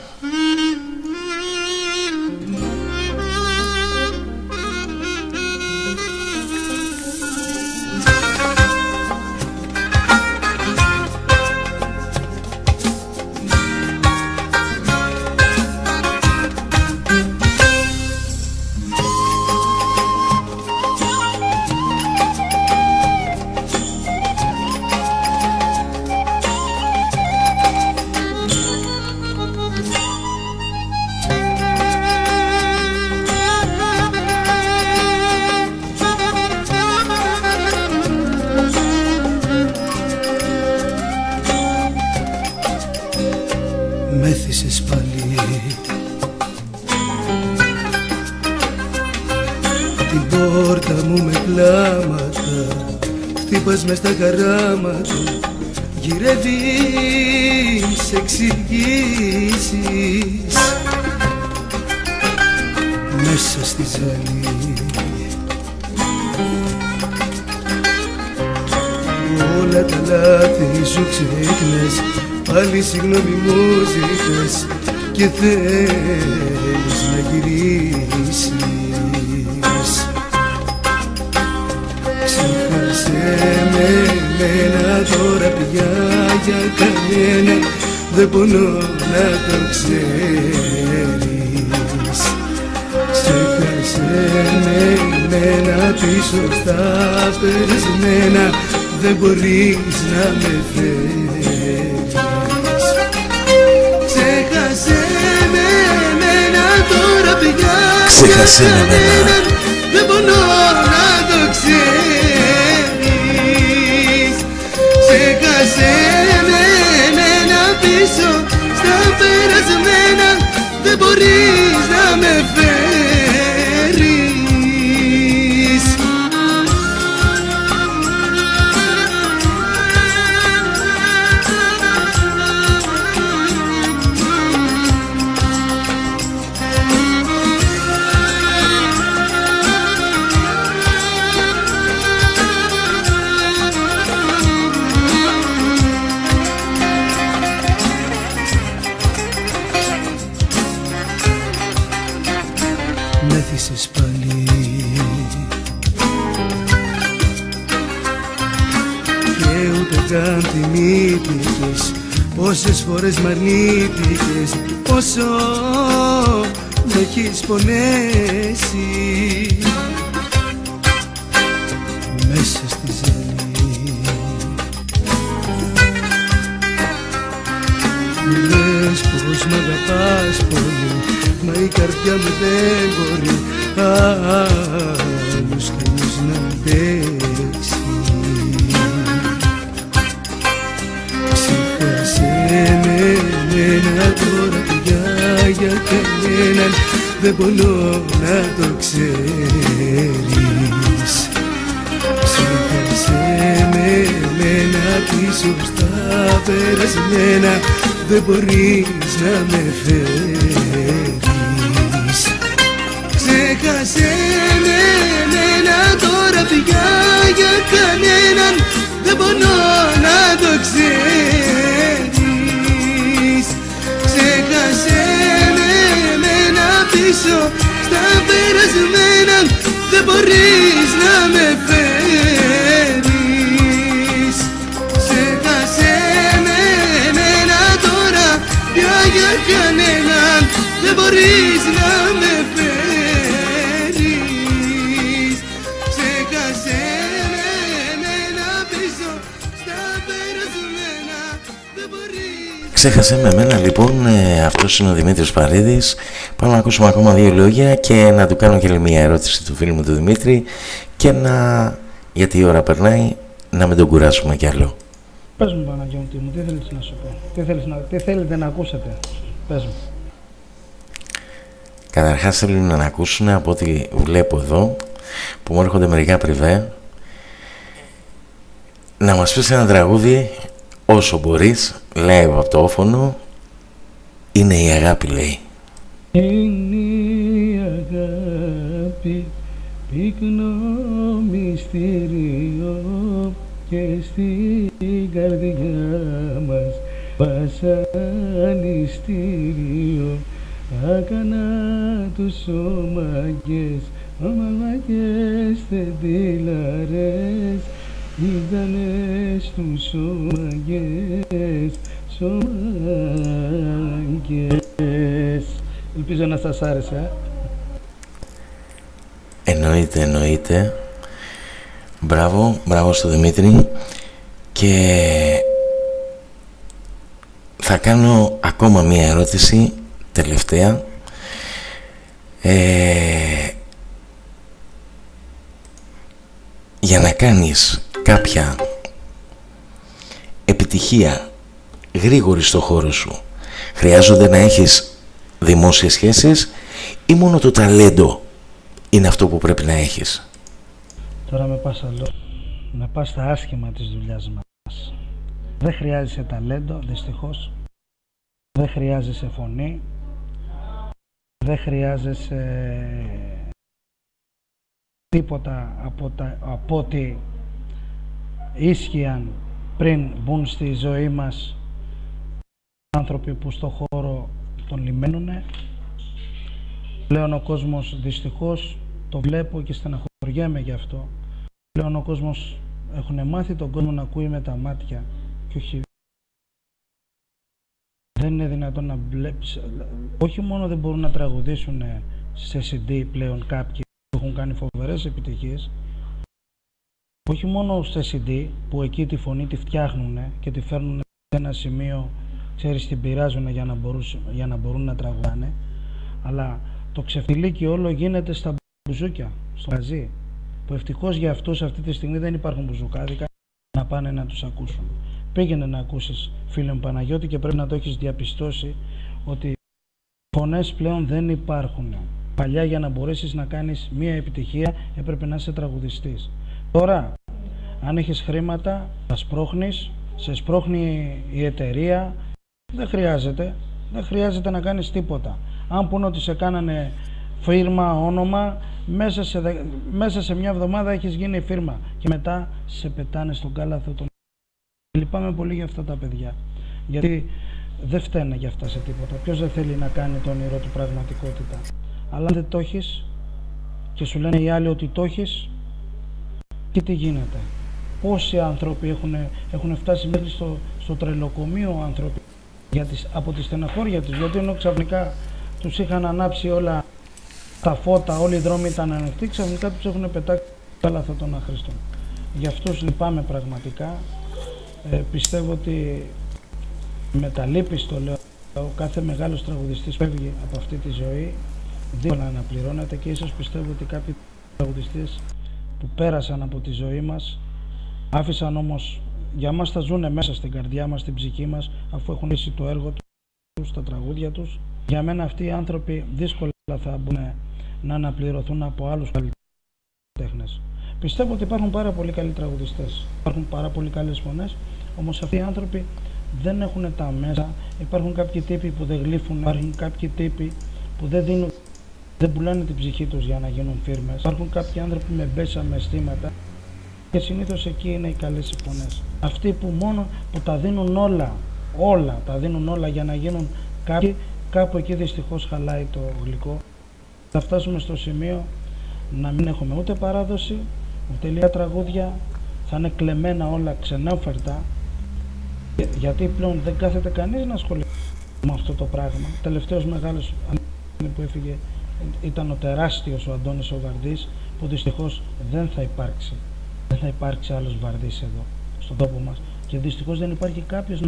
Μέθησες πάλι την πόρτα μου με κλάματα, χτύπας μες στα χαράματα, γυρεύεις εξηγήσεις μέσα στη ζαλή. Όλα τα λάθη σου ξέχνες, πάλι συγγνώμη μου ζητάς και θέλεις να γυρίσεις. Ξέχασε με εμένα τώρα πια, για κανένα δεν πονώ να το ξέρεις. Ξέχασε με εμένα πίσω στα περασμένα, δεν μπορείς να με φέρεις. Ξέχασε με εμένα τώρα πια, Ξέχασε με εμένα, δεν μπορώ να το ξέρεις. Ξέχασε με εμένα πίσω στα περασμένα, δεν μπορείς να με φέρεις. Μέθησες πάλι και ούτε καν θυμήθηκες πόσες φορές μ' αρνήθηκες, πόσο μ' έχεις πονέσει μέσα στη ζαλή. Μου λες πως μ' αγαπάς πολύ, μα η καρδιά μου δεν μπορεί άλλους καλούς να αντέξει. Ξέχασε με εμένα τώρα πια, για κανέναν δεν μπορώ να το ξέρεις. Ξέχασε με εμένα πίσω στα περασμένα, δεν μπορείς να με φέρεις. Ξέχασε με εμένα τώρα πια, για κανέναν δεν μπορώ να το ξέρεις. Ξέχασε με εμένα πίσω μπορείς να με φέρεις. Ξέχασε με εμένα τώρα, πια για κανέναν δεν μπορείς να με φέρεις. Ξέχασε με εμένα πίσω στα περασμένα, δεν μπορείς. Ξέχασε με εμένα λοιπόν, αυτός είναι ο Δημήτρης Παρίδης. Πάμε να ακούσουμε ακόμα δύο λόγια και να του κάνω και μια ερώτηση του φίλου μου του Δημήτρη και να, γιατί η ώρα περνάει, να μην τον κουράσουμε κι άλλο. Πες μου Παναγιώτη μου, τι θέλεις να σου πω, τι θέλετε να ακούσετε, πες μου. Καταρχάς θέλουν να ακούσουν από ό,τι βλέπω εδώ, που μου έρχονται μερικά πριβέ, να μας πεις ένα τραγούδι όσο μπορείς, live από το όφωνο. Είναι η αγάπη, λέει. Είναι η αγάπη πυκνό μυστήριο και στην καρδιά μας βασανιστήριο. Έκανα τους ομαγές, ομαγές τεντήλαρες, ήτανε στους ομαγές, ομαγές. Ελπίζω να σας άρεσε. Εννοείται. Μπράβο στο Δημήτρη. Και θα κάνω ακόμα μία ερώτηση, τελευταία. Για να κάνεις κάποια επιτυχία γρήγορη στο χώρο σου, χρειάζονται να έχεις δημόσιες σχέσεις ή μόνο το ταλέντο είναι αυτό που πρέπει να έχεις? Τώρα με πας στα άσχημα της δουλειάς μας. Δεν χρειάζεσαι ταλέντο, δυστυχώς. Δεν χρειάζεσαι φωνή. Δεν χρειάζεσαι τίποτα από ό,τι ίσχυαν πριν μπουν στη ζωή μας άνθρωποι που στο χώρο τον λιμένουνε. Πλέον ο κόσμος, δυστυχώς, το βλέπω και στεναχωριέμαι γι' αυτό. Πλέον ο κόσμος, έχουν μάθει τον κόσμο να ακούει με τα μάτια και όχι. Δεν είναι δυνατόν να βλέπεις, όχι μόνο δεν μπορούν να τραγουδήσουν σε CD πλέον κάποιοι που έχουν κάνει φοβερές επιτυχίες, όχι μόνο σε CD που εκεί τη φωνή τη φτιάχνουν και τη φέρνουν σε ένα σημείο, ξέρεις, την πειράζουν για να μπορούν να τραγουδάνε, αλλά το ξεφτιλίκι όλο γίνεται στα μπουζούκια, στο γαζί, που ευτυχώς για αυτούς αυτή τη στιγμή δεν υπάρχουν μπουζουκάδικα να πάνε να τους ακούσουν. Πήγαινε να ακούσεις, φίλε μου Παναγιώτη, και πρέπει να το έχεις διαπιστώσει ότι φωνές πλέον δεν υπάρχουν. Παλιά για να μπορέσεις να κάνεις μία επιτυχία έπρεπε να είσαι τραγουδιστής. Τώρα, αν έχεις χρήματα, τα σπρώχνεις, σε σπρώχνει η εταιρεία, δεν χρειάζεται να κάνεις τίποτα. Αν πούνε ότι σε κάνανε φίρμα, όνομα, μέσα σε μια εβδομάδα έχεις γίνει φίρμα και μετά σε πετάνε στον κάλαθο των. Λυπάμαι πολύ για αυτά τα παιδιά, γιατί δεν φταίνε για αυτά σε τίποτα. Ποιος δεν θέλει να κάνει το όνειρό του πραγματικότητα? Αλλά αν δεν το έχεις και σου λένε οι άλλοι ότι το έχεις, και τι γίνεται? Πόσοι άνθρωποι έχουν φτάσει μέχρι στο τρελοκομείο άνθρωποι από τη στεναχώρια τους, γιατί ενώ ξαφνικά τους είχαν ανάψει όλα τα φώτα, όλοι οι δρόμοι ήταν ανοιχτοί, ξαφνικά τους έχουν πετάξει κάλαθο των αχρήστων. Για αυτούς λυπάμαι πραγματικά. Πιστεύω ότι με τα λύπης το λέω, κάθε μεγάλος τραγουδιστής φεύγει από αυτή τη ζωή, δύσκολα αναπληρώνεται, και ίσως πιστεύω ότι κάποιοι τραγουδιστές που πέρασαν από τη ζωή μας άφησαν όμως, για μας θα ζουνε μέσα στην καρδιά μας, στην ψυχή μας, αφού έχουν λύσει το έργο τους, τα τραγούδια τους. Για μένα αυτοί οι άνθρωποι δύσκολα θα μπουν να αναπληρωθούν από άλλους καλλιτέχνες. Πιστεύω ότι υπάρχουν πάρα πολύ καλοί τραγουδιστές, υπάρχουν πάρα πολύ καλές φωνές, όμως αυτοί οι άνθρωποι δεν έχουν τα μέσα. Υπάρχουν κάποιοι τύποι που δεν γλύφουν, υπάρχουν κάποιοι τύποι που δεν πουλάνε την ψυχή τους για να γίνουν φίρμες. Υπάρχουν κάποιοι άνθρωποι με μπέσα, με αισθήματα, και συνήθως εκεί είναι οι καλές οι φωνές. Αυτοί που μόνο που τα δίνουν όλα τα δίνουν όλα για να γίνουν κάποιοι, κάπου εκεί δυστυχώς χαλάει το γλυκό. Θα φτάσουμε στο σημείο να μην έχουμε ούτε παράδοση, ούτε λίγα τραγούδια, θα είναι κλεμμένα όλα ξενόφερτα, γιατί πλέον δεν κάθεται κανείς να ασχολείται με αυτό το πράγμα. Τελευταίος μεγάλος που έφυγε ήταν ο τεράστιος ο Αντώνης ο Βαρδής, που δυστυχώς δεν θα υπάρξει άλλος Βαρδής εδώ στον τόπο μας, και δυστυχώς δεν υπάρχει κάποιος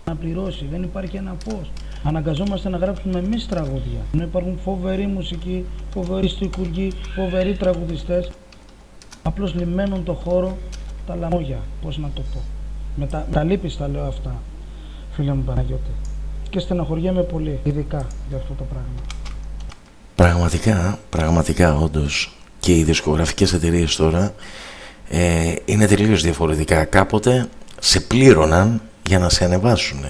να πληρώσει, δεν υπάρχει ένα πώς. Αναγκαζόμαστε να γράψουμε εμείς τραγούδια. Να υπάρχουν φοβεροί μουσικοί, φοβεροί στιχουργοί, φοβεροί τραγουδιστές. Απλώς λιμένουν το χώρο τα λαμόγια, πώς να το πω. Με τα λύπης τα λέω αυτά, φίλε μου Παναγιώτη. Και στεναχωριέμαι πολύ, ειδικά για αυτό το πράγμα. Πραγματικά όντως. Και οι δισκογραφικές εταιρείες τώρα είναι τελείως διαφορετικά. Κάποτε σε πλήρωναν για να σε ανεβάσουν.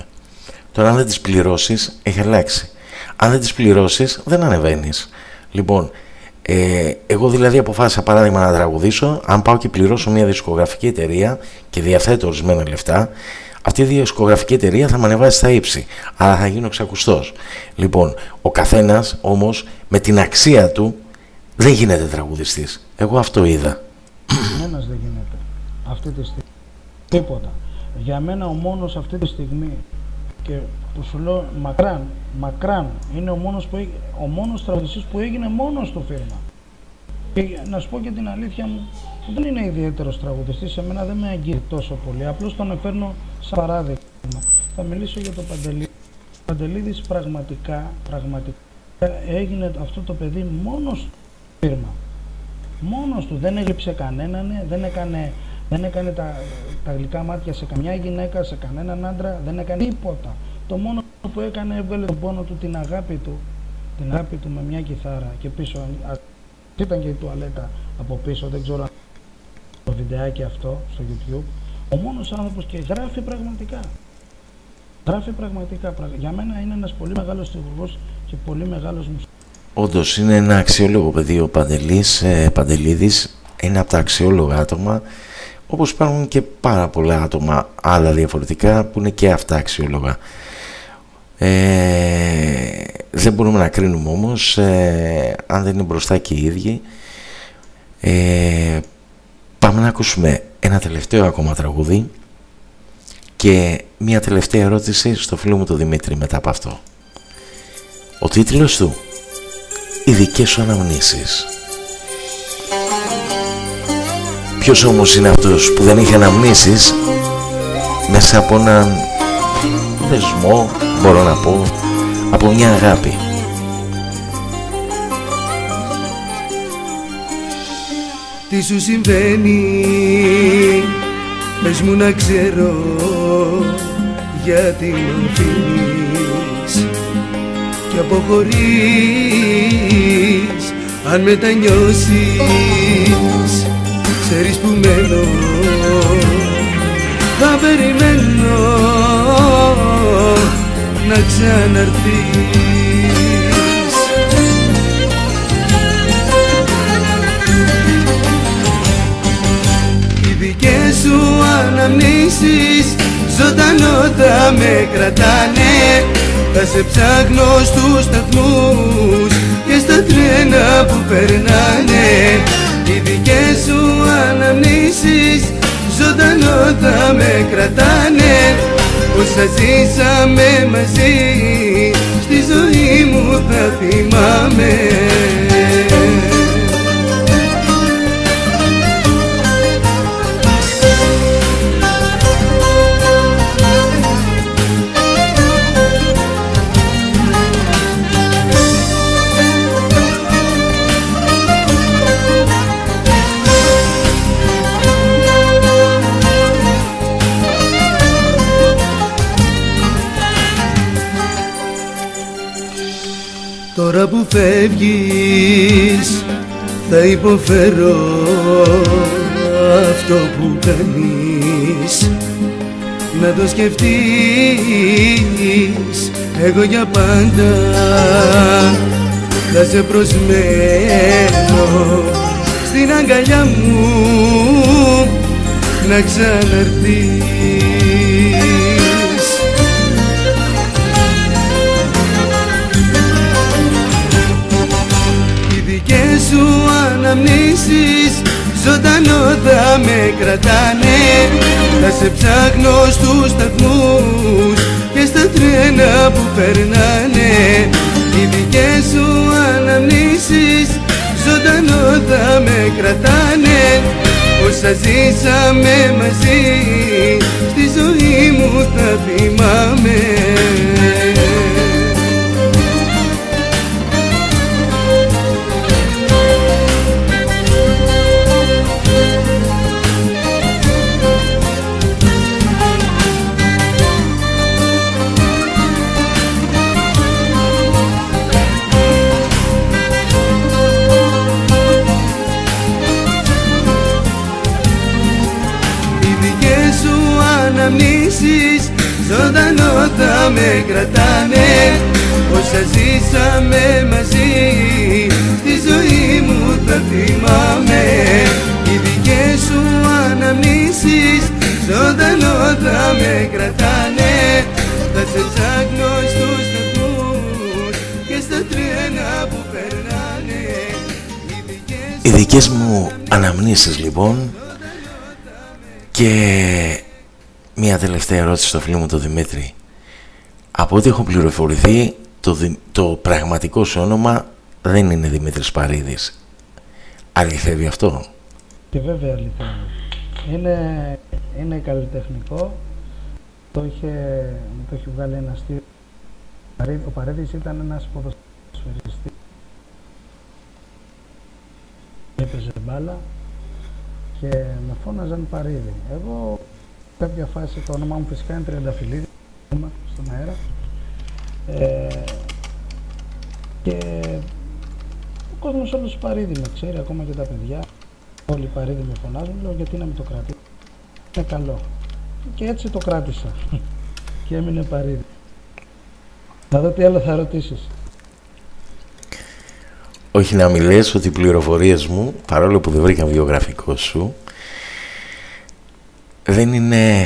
Τώρα αν δεν τις πληρώσεις, έχει αλλάξει. Αν δεν τις πληρώσεις, δεν ανεβαίνεις. Λοιπόν, εγώ δηλαδή αποφάσισα παράδειγμα να τραγουδήσω. Αν πάω και πληρώσω μια δισκογραφική εταιρεία και διαθέτω ορισμένα λεφτά, αυτή η δισκογραφική εταιρεία θα με ανεβάσει στα ύψη. Άρα θα γίνω ξακουστός. Λοιπόν, ο καθένας όμως με την αξία του δεν γίνεται τραγουδιστής. Εγώ αυτό είδα. Κανένας δεν γίνεται αυτή τη στιγμή. Τίποτα. Για μένα ο μόνος αυτή τη στιγμή, και που σου λέω μακράν είναι ο μόνος τραγουδιστής που έγινε μόνος του φίρμα. Και να σου πω και την αλήθεια μου, δεν είναι ιδιαίτερος τραγουδιστής, σε μένα δεν με αγγίζει τόσο πολύ, απλώς τον εφέρνω σαν παράδειγμα. Θα μιλήσω για τον Παντελίδη. Ο Παντελίδης πραγματικά έγινε αυτό το παιδί μόνος του φίρμα. Μόνος του, δεν έγλειψε κανέναν, δεν έκανε τα γλυκά μάτια σε καμιά γυναίκα, σε κανέναν άντρα, δεν έκανε τίποτα. Το μόνο που έκανε, έβγαλε τον πόνο του, την αγάπη του με μια κιθάρα, και πίσω ήταν και η τουαλέτα από πίσω, δεν ξέρω το βιντεάκι αυτό στο YouTube. Ο μόνος άνθρωπος, και γράφει πραγματικά. Για μένα είναι ένας πολύ μεγάλος στιχουργός και πολύ μεγάλος μουσικός. Όντως είναι ένα αξιόλογο παιδί ο Παντελίδης, είναι από τα αξιόλογα άτομα, όπως υπάρχουν και πάρα πολλά άτομα άλλα διαφορετικά που είναι και αυτά αξιόλογα. Δεν μπορούμε να κρίνουμε όμως αν δεν είναι μπροστά και οι ίδιοι. Πάμε να ακούσουμε ένα τελευταίο ακόμα τραγούδι και μια τελευταία ερώτηση στο φίλο μου τον Δημήτρη μετά από αυτό. Ο τίτλος του, οι δικές σου αναμνήσεις. Ποιος όμως είναι αυτός που δεν είχε αναμνήσεις μέσα από έναν δεσμό, μπορώ να πω, από μια αγάπη. Τι σου συμβαίνει, πες μου να ξέρω, γιατί με αφήνεις και αποχωρείς. Αν μετανιώσεις, ξέρεις που μένω, θα περιμένω να ξαναρθείς. Οι δικές σου αναμνήσεις ζωντανό θα με κρατάνε. Θα σε ψάχνω στους σταθμούς και στα τρένα που περνάνε. Οι δικές σου αναμνήσεις ζωντανό θα με κρατάνε. Όσα ζήσαμε μαζί στη ζωή μου θα θυμάμαι. Τώρα που φεύγεις θα υποφέρω αυτό που κάνεις. Να το σκεφτείς, εγώ για πάντα θα σε προσμένω στην αγκαλιά μου να ξαναρθείς. Οι δικές σου αναμνήσεις αναμνήσεις ζωντανό θα με κρατάνε. Θα σε ψάχνω στους σταθμούς και στα τρένα που περνάνε. Οι δικές σου αναμνήσεις ζωντανό θα με κρατάνε. Όσα ζήσαμε μαζί στη ζωή μου θα θυμάμαι. Αναμνήσεις ζωντανό θα με κρατάνε. Όσα ζήσαμε μαζί στη ζωή μου θα θυμάμαι. Οι δικές σου αναμνήσεις ζωντανό θα με κρατάνε. Θα σε ψάχνω στους σταθμούς και στα τρένα που περνάνε. Οι δικές μου αναμνήσεις λοιπόν. Και μια τελευταία ερώτηση στο φίλο μου τον Δημήτρη. Από ό,τι έχω πληροφορηθεί, το πραγματικό σου όνομα δεν είναι Δημήτρης Παρίδης. Αληθεύει αυτό? Και βέβαια αληθεύει. Είναι καλλιτεχνικό. Το είχε βγάλει ένα αστείο. Ο Παρίδης ήταν ένας ποδοσφαιριστής. Έπαιζε μπάλα και με φώναζαν Παρίδη. Εγώ κάποια φάση το όνομά μου φυσικά είναι Τριανταφυλλίδη στον αέρα και ο κόσμος όλος Παρίδη με ξέρει, ακόμα και τα παιδιά όλοι Παρίδη με φωνάζουν. Λέω γιατί να μην το κρατήσω, είναι καλό, και έτσι το κράτησα και έμεινε Παρίδη. Να δω τι άλλο θα ρωτήσεις. Όχι να μιλές ότι οι πληροφορίες μου, παρόλο που δεν βρήκα βιογραφικό σου, δεν είναι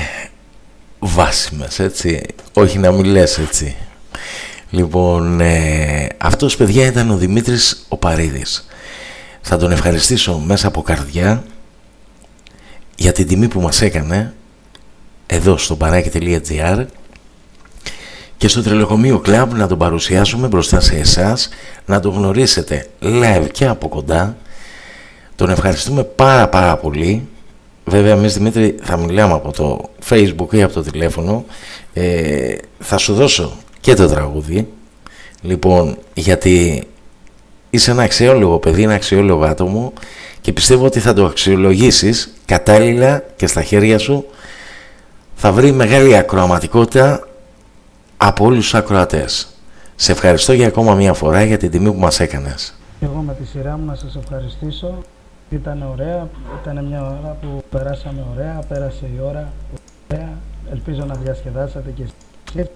βάσιμες, έτσι. Όχι να μιλές έτσι. Λοιπόν, αυτός παιδιά ήταν ο Δημήτρης ο Παρίδης. Θα τον ευχαριστήσω μέσα από καρδιά για την τιμή που μας έκανε εδώ στο παράκι.gr και στο Τρελοκομείο Club να τον παρουσιάσουμε μπροστά σε εσάς, να τον γνωρίσετε live και από κοντά. Τον ευχαριστούμε πάρα πολύ. Βέβαια εμείς Δημήτρη θα μιλάμε από το Facebook ή από το τηλέφωνο. Θα σου δώσω και το τραγούδι. Λοιπόν, γιατί είσαι ένα αξιόλογο παιδί, ένα αξιόλογο άτομο και πιστεύω ότι θα το αξιολογήσεις κατάλληλα και στα χέρια σου θα βρει μεγάλη ακροαματικότητα από όλους τους ακροατές. Σε ευχαριστώ για ακόμα μια φορά για την τιμή που μας έκανες. Εγώ με τη σειρά μου να σας ευχαριστήσω. Ήταν ωραία, ήταν μια ώρα που περάσαμε ωραία, πέρασε η ώρα ωραία. Ελπίζω να διασκεδάσατε και εσείς.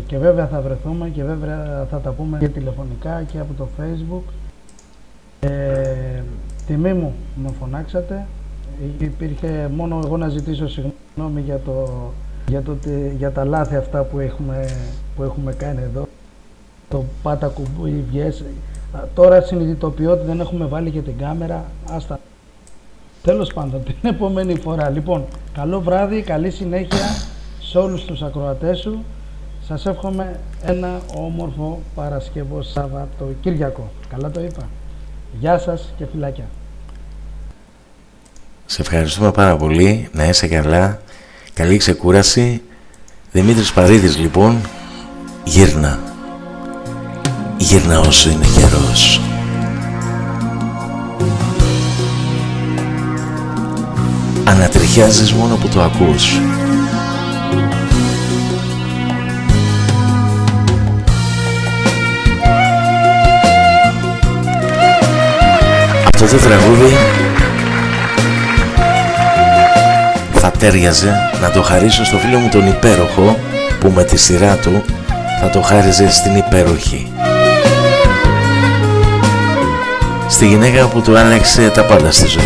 Και βέβαια θα βρεθούμε και βέβαια θα τα πούμε και τηλεφωνικά και από το Facebook. Τιμή μου με φωνάξατε. Υπήρχε μόνο εγώ να ζητήσω συγγνώμη για τα λάθη αυτά που έχουμε κάνει εδώ. Το πάτα κουμπί, βγες. Τώρα συνειδητοποιώ ότι δεν έχουμε βάλει και την κάμερα. Άστα. Τέλος πάντων, την επόμενη φορά. Λοιπόν, καλό βράδυ, καλή συνέχεια σε όλους τους ακροατές σου. Σας εύχομαι ένα όμορφο Παρασκευό Σαββατοκύριακο. Καλά το είπα. Γεια σας και φιλάκια. Σε ευχαριστούμε πάρα πολύ. Να είσαι καλά. Καλή ξεκούραση. Δημήτρης Παρίδης λοιπόν. Γύρνα. Γύρνα όσο είναι καιρός. Ανατριχιάζεις μόνο που το ακούς. Αυτό το τραγούδι θα τέριαζε να το χαρίσω στο φίλο μου τον υπέροχο, που με τη σειρά του θα το χάριζε στην υπέροχη, στη γυναίκα που του άλλαξε τα πάντα στη ζωή.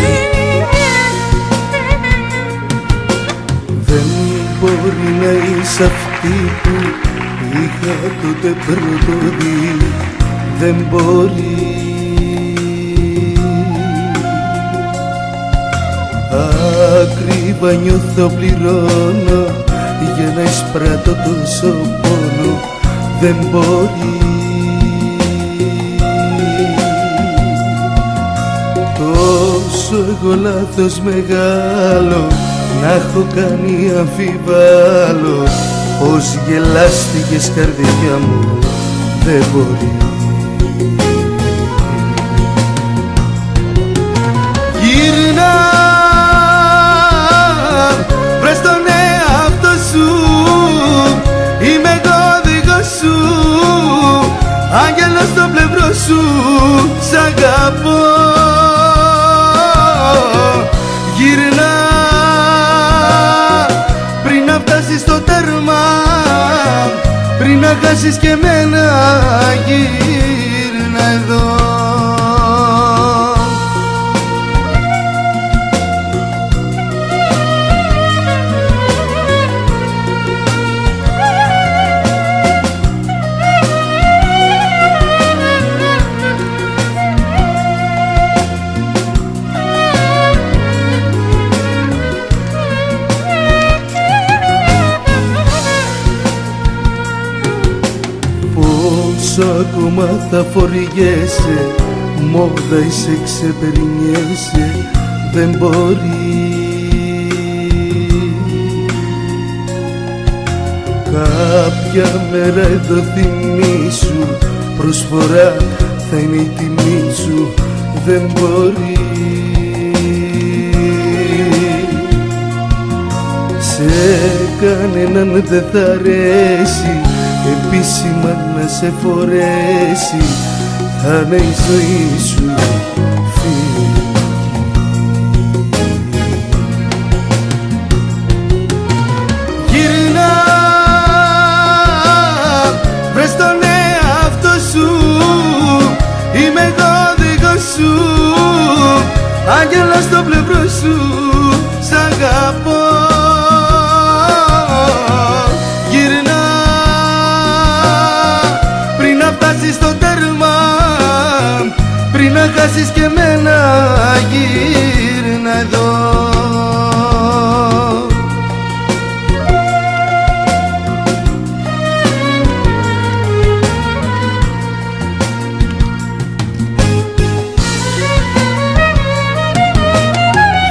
Δεν μπορεί να είσαι αυτή που είχα τότε πρώτο δει. Δεν μπορεί. Θόρυβα νιώθω πληρώνω για να εισπράττω τόσο πόνο. Δεν μπορεί. Τόσο εγώ λάθος μεγάλο να έχω κάνει, αμφιβάλλω πως γελάστηκες καρδιά μου. Δεν μπορεί. Γύρνα, βρες τον εαυτό σου, είμαι το δικό σου, άγγελος στο πλευρό σου, σ' αγαπώ. Γύρνα, πριν να φτάσεις στο τέρμα, πριν να χάσεις και εμένα, γύρνα εδώ. Πόσο ακόμα θα φοριέσαι, μόδα είσαι, ξεπερνιέσαι. Δεν μπορεί. Κάποια μέρα εδώ θυμήσου, προσφορά θα είναι η τιμή σου. Δεν μπορεί. Σε κανέναν δεν θα αρέσει επίσημα να σε φορέσει, θα είναι η ζωή σου φίλη. Γύρνα, βρες τον εαυτό σου, είμαι εγώ δικός σου, άγγελος στο πλευρό σου, σ' αγαπώ. Στο τέρμα, πριν να χάσεις και εμένα, γύρνα εδώ.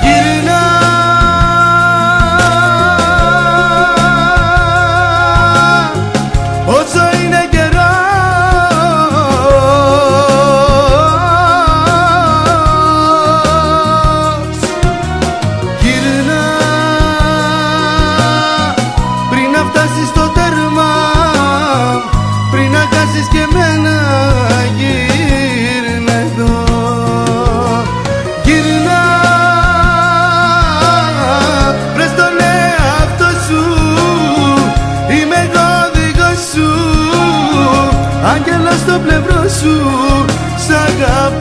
Γύρνα, όσο είναι καιρό. Άγγελος στο πλευρό σου, σ' αγαπώ.